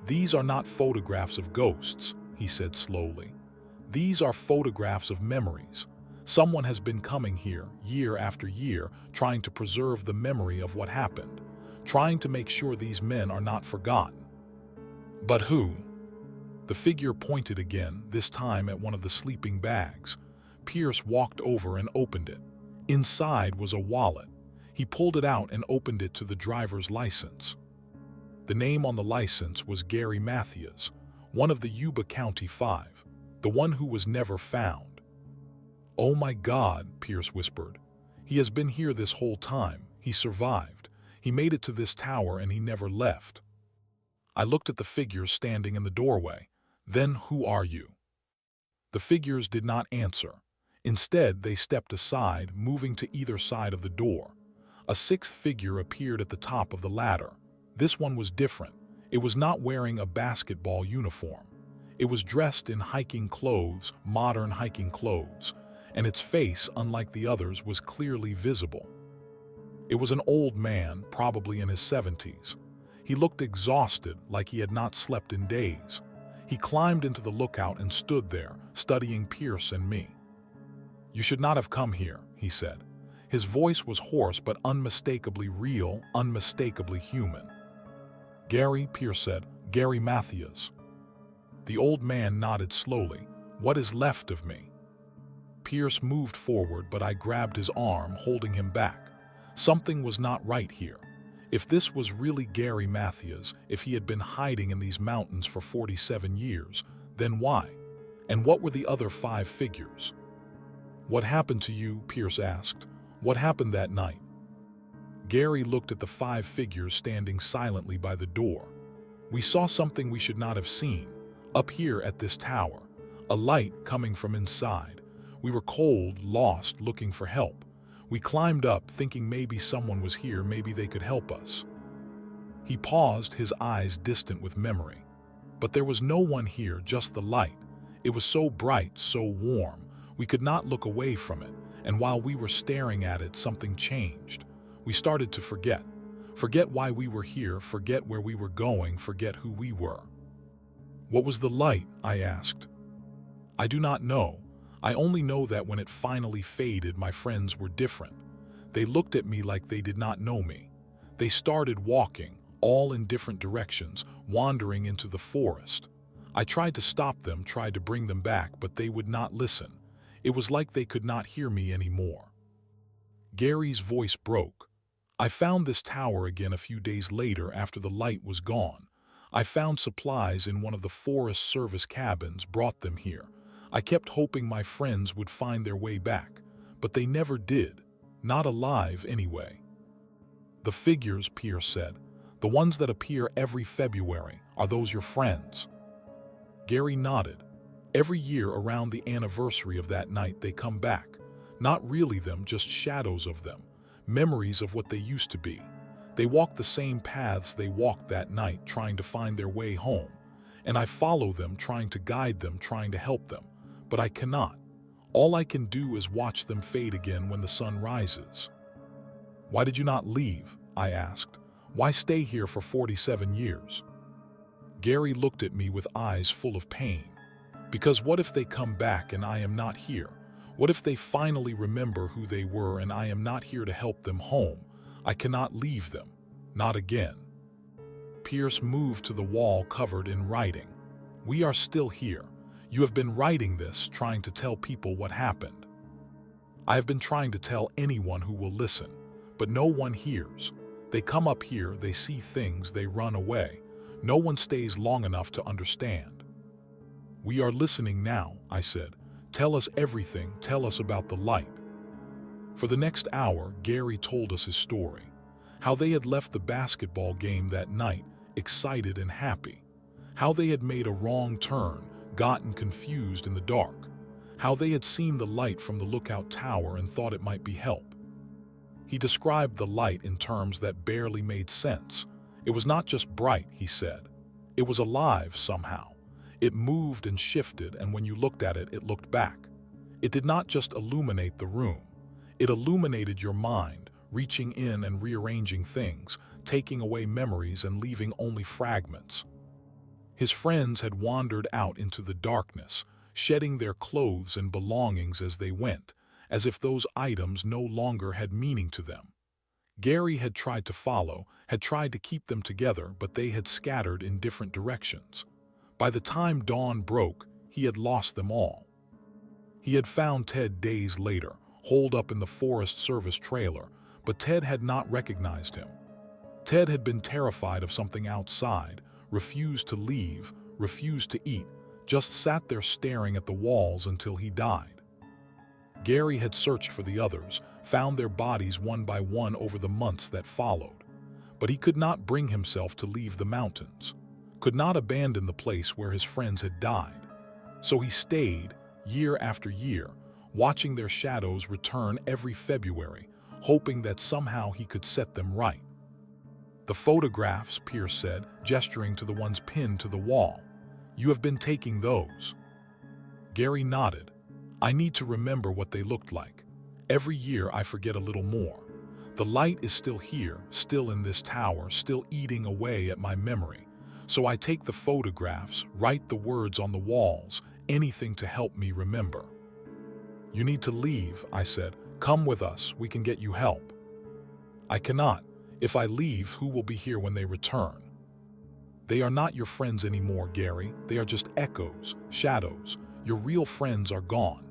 "These are not photographs of ghosts," he said slowly. "These are photographs of memories. Someone has been coming here, year after year, trying to preserve the memory of what happened, trying to make sure these men are not forgotten." "But who?" The figure pointed again, this time at one of the sleeping bags. Pierce walked over and opened it. Inside was a wallet. He pulled it out and opened it to the driver's license. The name on the license was Gary Matthews, one of the Yuba County Five, the one who was never found. "Oh my God," Pierce whispered. "He has been here this whole time. He survived. He made it to this tower and he never left." I looked at the figures standing in the doorway. "Then who are you?" The figures did not answer. Instead, they stepped aside, moving to either side of the door. A sixth figure appeared at the top of the ladder. This one was different. It was not wearing a basketball uniform. It was dressed in hiking clothes, modern hiking clothes, and its face, unlike the others, was clearly visible. It was an old man, probably in his 70s. He looked exhausted, like he had not slept in days. He climbed into the lookout and stood there, studying Pierce and me. "You should not have come here," he said. His voice was hoarse but unmistakably real, unmistakably human. "Gary," Pierce said. "Gary Matthews." The old man nodded slowly. "What is left of me?" Pierce moved forward, but I grabbed his arm, holding him back. Something was not right here. If this was really Gary Matthews, if he had been hiding in these mountains for 47 years, then why? And what were the other 5 figures? "What happened to you?" Pierce asked. "What happened that night?" Gary looked at the 5 figures standing silently by the door. "We saw something we should not have seen, up here at this tower, a light coming from inside. We were cold, lost, looking for help. We climbed up, thinking maybe someone was here, maybe they could help us." He paused, his eyes distant with memory. "But there was no one here, just the light. It was so bright, so warm. We could not look away from it, and while we were staring at it, something changed. We started to forget. Forget why we were here, forget where we were going, forget who we were." "What was the light?" I asked. "I do not know. I only know that when it finally faded, my friends were different. They looked at me like they did not know me. They started walking, all in different directions, wandering into the forest. I tried to stop them, tried to bring them back, but they would not listen. It was like they could not hear me anymore." Gary's voice broke. "I found this tower again a few days later after the light was gone. I found supplies in one of the Forest Service cabins, brought them here. I kept hoping my friends would find their way back, but they never did. Not alive, anyway." "The figures," Pierce said, "the ones that appear every February, are those your friends?" Gary nodded. "Every year around the anniversary of that night they come back. Not really them, just shadows of them, memories of what they used to be. They walk the same paths they walked that night, trying to find their way home. And I follow them, trying to guide them, trying to help them. But I cannot. All I can do is watch them fade again when the sun rises." "Why did you not leave?" I asked. "Why stay here for 47 years?" Gary looked at me with eyes full of pain. "Because what if they come back and I am not here? What if they finally remember who they were and I am not here to help them home? I cannot leave them. Not again." Pierce moved to the wall covered in writing. "We are still here. You have been writing this, trying to tell people what happened. I have been trying to tell anyone who will listen, but no one hears. They come up here, they see things, they run away. No one stays long enough to understand. We are listening now, I said. Tell us everything, tell us about the light. For the next hour, Gary told us his story. How they had left the basketball game that night, excited and happy. How they had made a wrong turn, gotten confused in the dark. How they had seen the light from the lookout tower and thought it might be help. He described the light in terms that barely made sense. It was not just bright, he said. It was alive somehow. It moved and shifted, and when you looked at it, it looked back. It did not just illuminate the room. It illuminated your mind, reaching in and rearranging things, taking away memories and leaving only fragments. His friends had wandered out into the darkness, shedding their clothes and belongings as they went, as if those items no longer had meaning to them. Gary had tried to follow, had tried to keep them together, but they had scattered in different directions. By the time dawn broke, he had lost them all. He had found Ted days later, holed up in the Forest Service trailer, but Ted had not recognized him. Ted had been terrified of something outside, refused to leave, refused to eat, just sat there staring at the walls until he died. Gary had searched for the others, found their bodies one by one over the months that followed. But he could not bring himself to leave the mountains, could not abandon the place where his friends had died. So he stayed, year after year, watching their shadows return every February, hoping that somehow he could set them right. The photographs, Pierce said, gesturing to the ones pinned to the wall. You have been taking those. Gary nodded. I need to remember what they looked like. Every year I forget a little more. The light is still here, still in this tower, still eating away at my memory. So I take the photographs, write the words on the walls, anything to help me remember. You need to leave, I said. Come with us, we can get you help. I cannot. If I leave, who will be here when they return? They are not your friends anymore, Gary. They are just echoes, shadows. Your real friends are gone.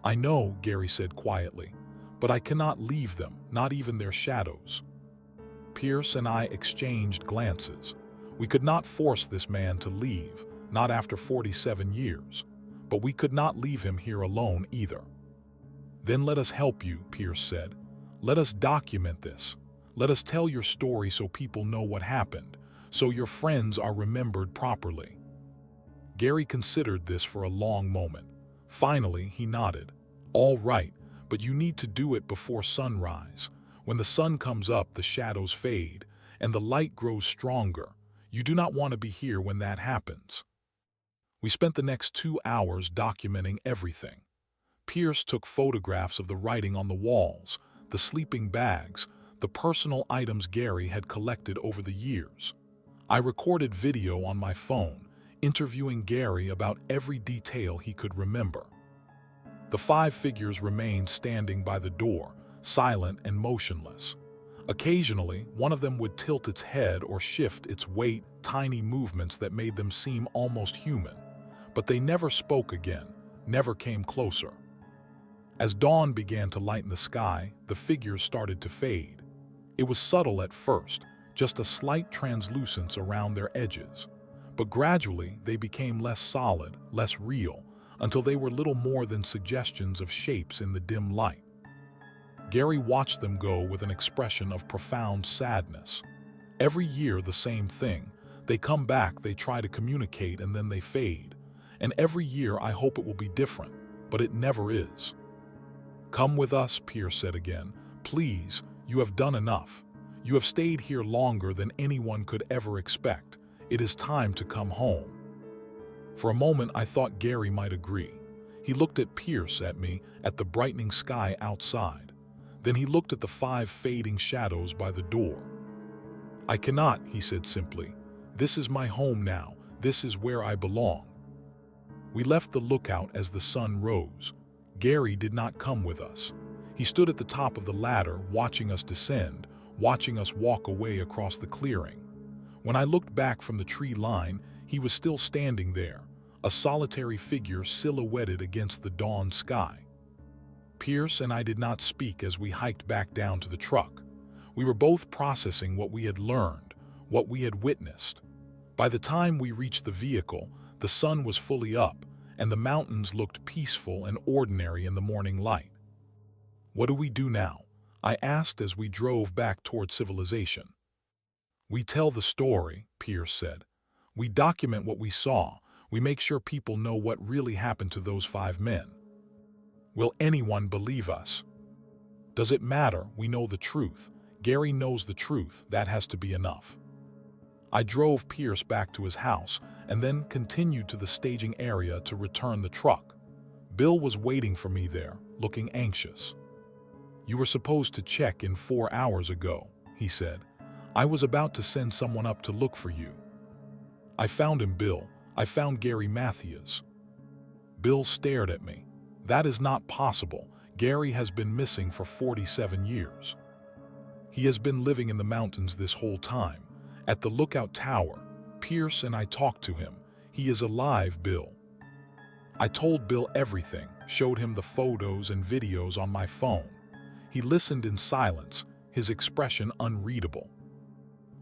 I know, Gary said quietly, but I cannot leave them, not even their shadows. Pierce and I exchanged glances. We could not force this man to leave, not after 47 years. But we could not leave him here alone either. Then let us help you, Pierce said. Let us document this. Let us tell your story so people know what happened, so your friends are remembered properly. Gary considered this for a long moment. Finally, he nodded. All right, but you need to do it before sunrise. When the sun comes up, the shadows fade, and the light grows stronger. You do not want to be here when that happens. We spent the next 2 hours documenting everything. Pierce took photographs of the writing on the walls, the sleeping bags, the personal items Gary had collected over the years. I recorded video on my phone, interviewing Gary about every detail he could remember. The 5 figures remained standing by the door, silent and motionless. Occasionally, one of them would tilt its head or shift its weight, tiny movements that made them seem almost human. But they never spoke again, never came closer. As dawn began to lighten the sky, the figures started to fade. It was subtle at first, just a slight translucence around their edges. But gradually, they became less solid, less real, until they were little more than suggestions of shapes in the dim light. Gary watched them go with an expression of profound sadness. Every year the same thing. They come back, they try to communicate, and then they fade. And every year I hope it will be different, but it never is. Come with us, Pierce said again. Please, you have done enough. You have stayed here longer than anyone could ever expect. It is time to come home. For a moment I thought Gary might agree. He looked at Pierce, at me, at the brightening sky outside. Then he looked at the 5 fading shadows by the door. I cannot, he said simply. This is my home now. This is where I belong. We left the lookout as the sun rose. Gary did not come with us. He stood at the top of the ladder, watching us descend, watching us walk away across the clearing. When I looked back from the tree line, he was still standing there, a solitary figure silhouetted against the dawn sky. Pierce and I did not speak as we hiked back down to the truck. We were both processing what we had learned, what we had witnessed. By the time we reached the vehicle, the sun was fully up, and the mountains looked peaceful and ordinary in the morning light. "What do we do now?" I asked as we drove back toward civilization. "We tell the story," Pierce said. "We document what we saw. We make sure people know what really happened to those 5 men. Will anyone believe us? Does it matter? We know the truth. Gary knows the truth. That has to be enough." I drove Pierce back to his house and then continued to the staging area to return the truck. Bill was waiting for me there, looking anxious. "You were supposed to check in 4 hours ago," he said. "I was about to send someone up to look for you." "I found him, Bill. I found Gary Matthews." Bill stared at me. "That is not possible. Gary has been missing for 47 years. He has been living in the mountains this whole time. At the lookout tower, Pierce and I talked to him. He is alive, Bill." I told Bill everything, showed him the photos and videos on my phone. He listened in silence, his expression unreadable.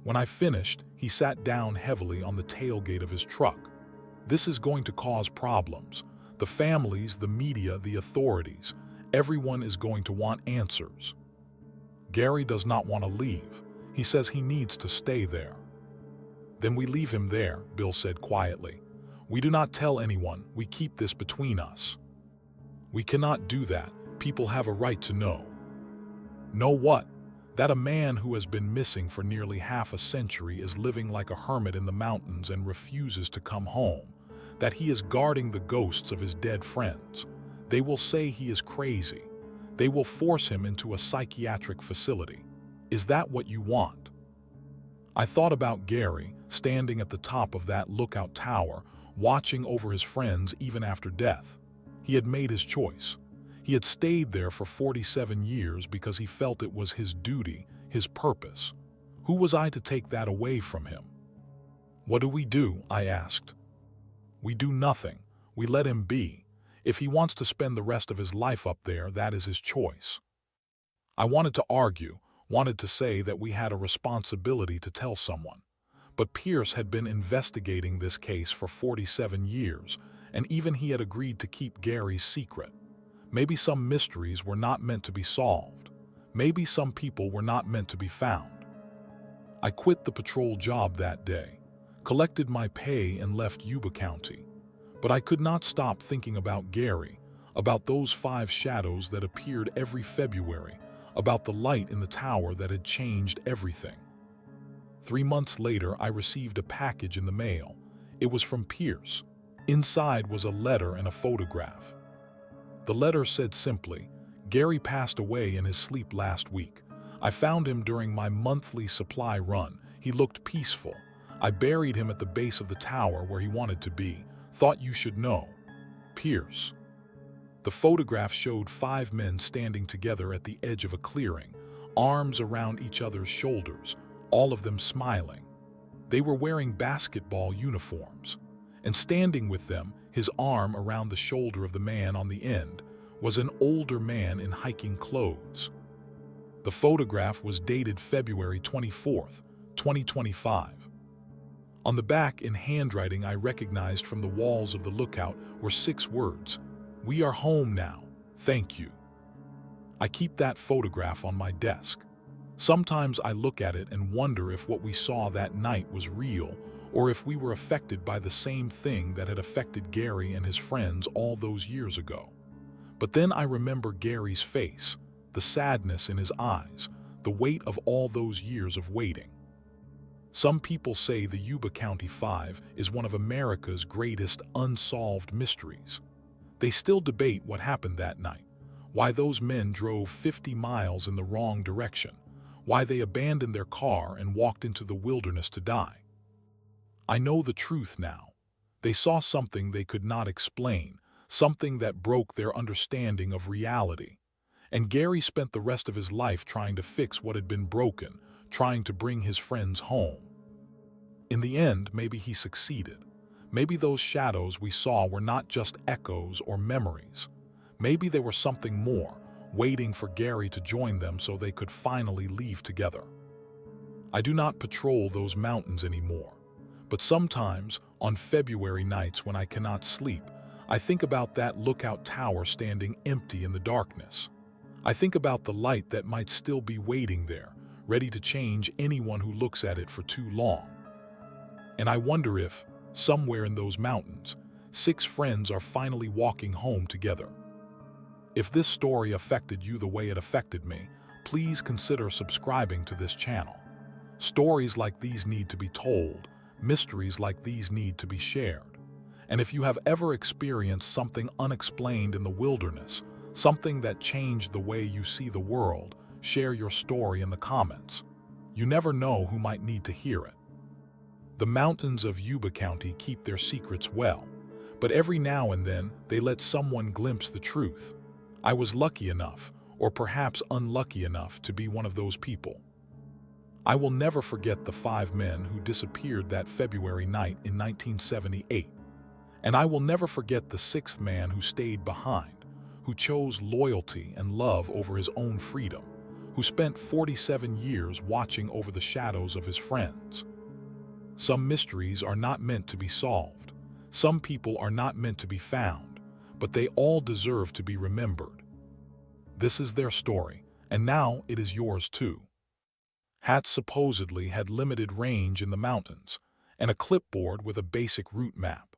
When I finished, he sat down heavily on the tailgate of his truck. "This is going to cause problems. The families, the media, the authorities, everyone is going to want answers. Gary does not want to leave. He says he needs to stay there." "Then we leave him there," Bill said quietly. "We do not tell anyone. We keep this between us." "We cannot do that. People have a right to know." "Know what?" "That a man who has been missing for nearly half a century is living like a hermit in the mountains and refuses to come home. That he is guarding the ghosts of his dead friends. They will say he is crazy. They will force him into a psychiatric facility. Is that what you want?" I thought about Gary, standing at the top of that lookout tower, watching over his friends even after death. He had made his choice. He had stayed there for 47 years because he felt it was his duty, his purpose. Who was I to take that away from him? "What do we do?" I asked. "We do nothing. We let him be. If he wants to spend the rest of his life up there, that is his choice." I wanted to argue, wanted to say that we had a responsibility to tell someone. But Pierce had been investigating this case for 47 years, and even he had agreed to keep Gary's secret. Maybe some mysteries were not meant to be solved. Maybe some people were not meant to be found. I quit the patrol job that day, collected my pay and left Yuba County. But I could not stop thinking about Gary, about those 5 shadows that appeared every February, about the light in the tower that had changed everything. 3 months later, I received a package in the mail. It was from Pierce. Inside was a letter and a photograph. The letter said simply, "Gary passed away in his sleep last week. I found him during my monthly supply run. He looked peaceful. I buried him at the base of the tower where he wanted to be. Thought you should know. Pierce." The photograph showed 5 men standing together at the edge of a clearing, arms around each other's shoulders, all of them smiling. They were wearing basketball uniforms, and standing with them, his arm around the shoulder of the man on the end, was an older man in hiking clothes. The photograph was dated February 24th, 2025. On the back, in handwriting I recognized from the walls of the lookout, were 6 words: "We are home now. Thank you." I keep that photograph on my desk. Sometimes I look at it and wonder if what we saw that night was real, or if we were affected by the same thing that had affected Gary and his friends all those years ago. But then I remember Gary's face, the sadness in his eyes, the weight of all those years of waiting. Some people say the Yuba County 5 is one of America's greatest unsolved mysteries. They still debate what happened that night, why those men drove 50 miles in the wrong direction, why they abandoned their car and walked into the wilderness to die. I know the truth now. They saw something they could not explain, something that broke their understanding of reality. And Gary spent the rest of his life trying to fix what had been broken, trying to bring his friends home. In the end, maybe he succeeded. Maybe those shadows we saw were not just echoes or memories. Maybe they were something more, waiting for Gary to join them so they could finally leave together. I do not patrol those mountains anymore, but sometimes, on February nights when I cannot sleep, I think about that lookout tower standing empty in the darkness. I think about the light that might still be waiting there, ready to change anyone who looks at it for too long. And I wonder if, somewhere in those mountains, 6 friends are finally walking home together. If this story affected you the way it affected me, please consider subscribing to this channel. Stories like these need to be told, mysteries like these need to be shared. And if you have ever experienced something unexplained in the wilderness, something that changed the way you see the world, share your story in the comments. You never know who might need to hear it. The mountains of Yuba County keep their secrets well, but every now and then they let someone glimpse the truth. I was lucky enough, or perhaps unlucky enough, to be one of those people. I will never forget the 5 men who disappeared that February night in 1978. And I will never forget the 6th man who stayed behind, who chose loyalty and love over his own freedom, who spent 47 years watching over the shadows of his friends. Some mysteries are not meant to be solved. Some people are not meant to be found, but they all deserve to be remembered. This is their story, and now it is yours too. Hats supposedly had limited range in the mountains, and a clipboard with a basic route map.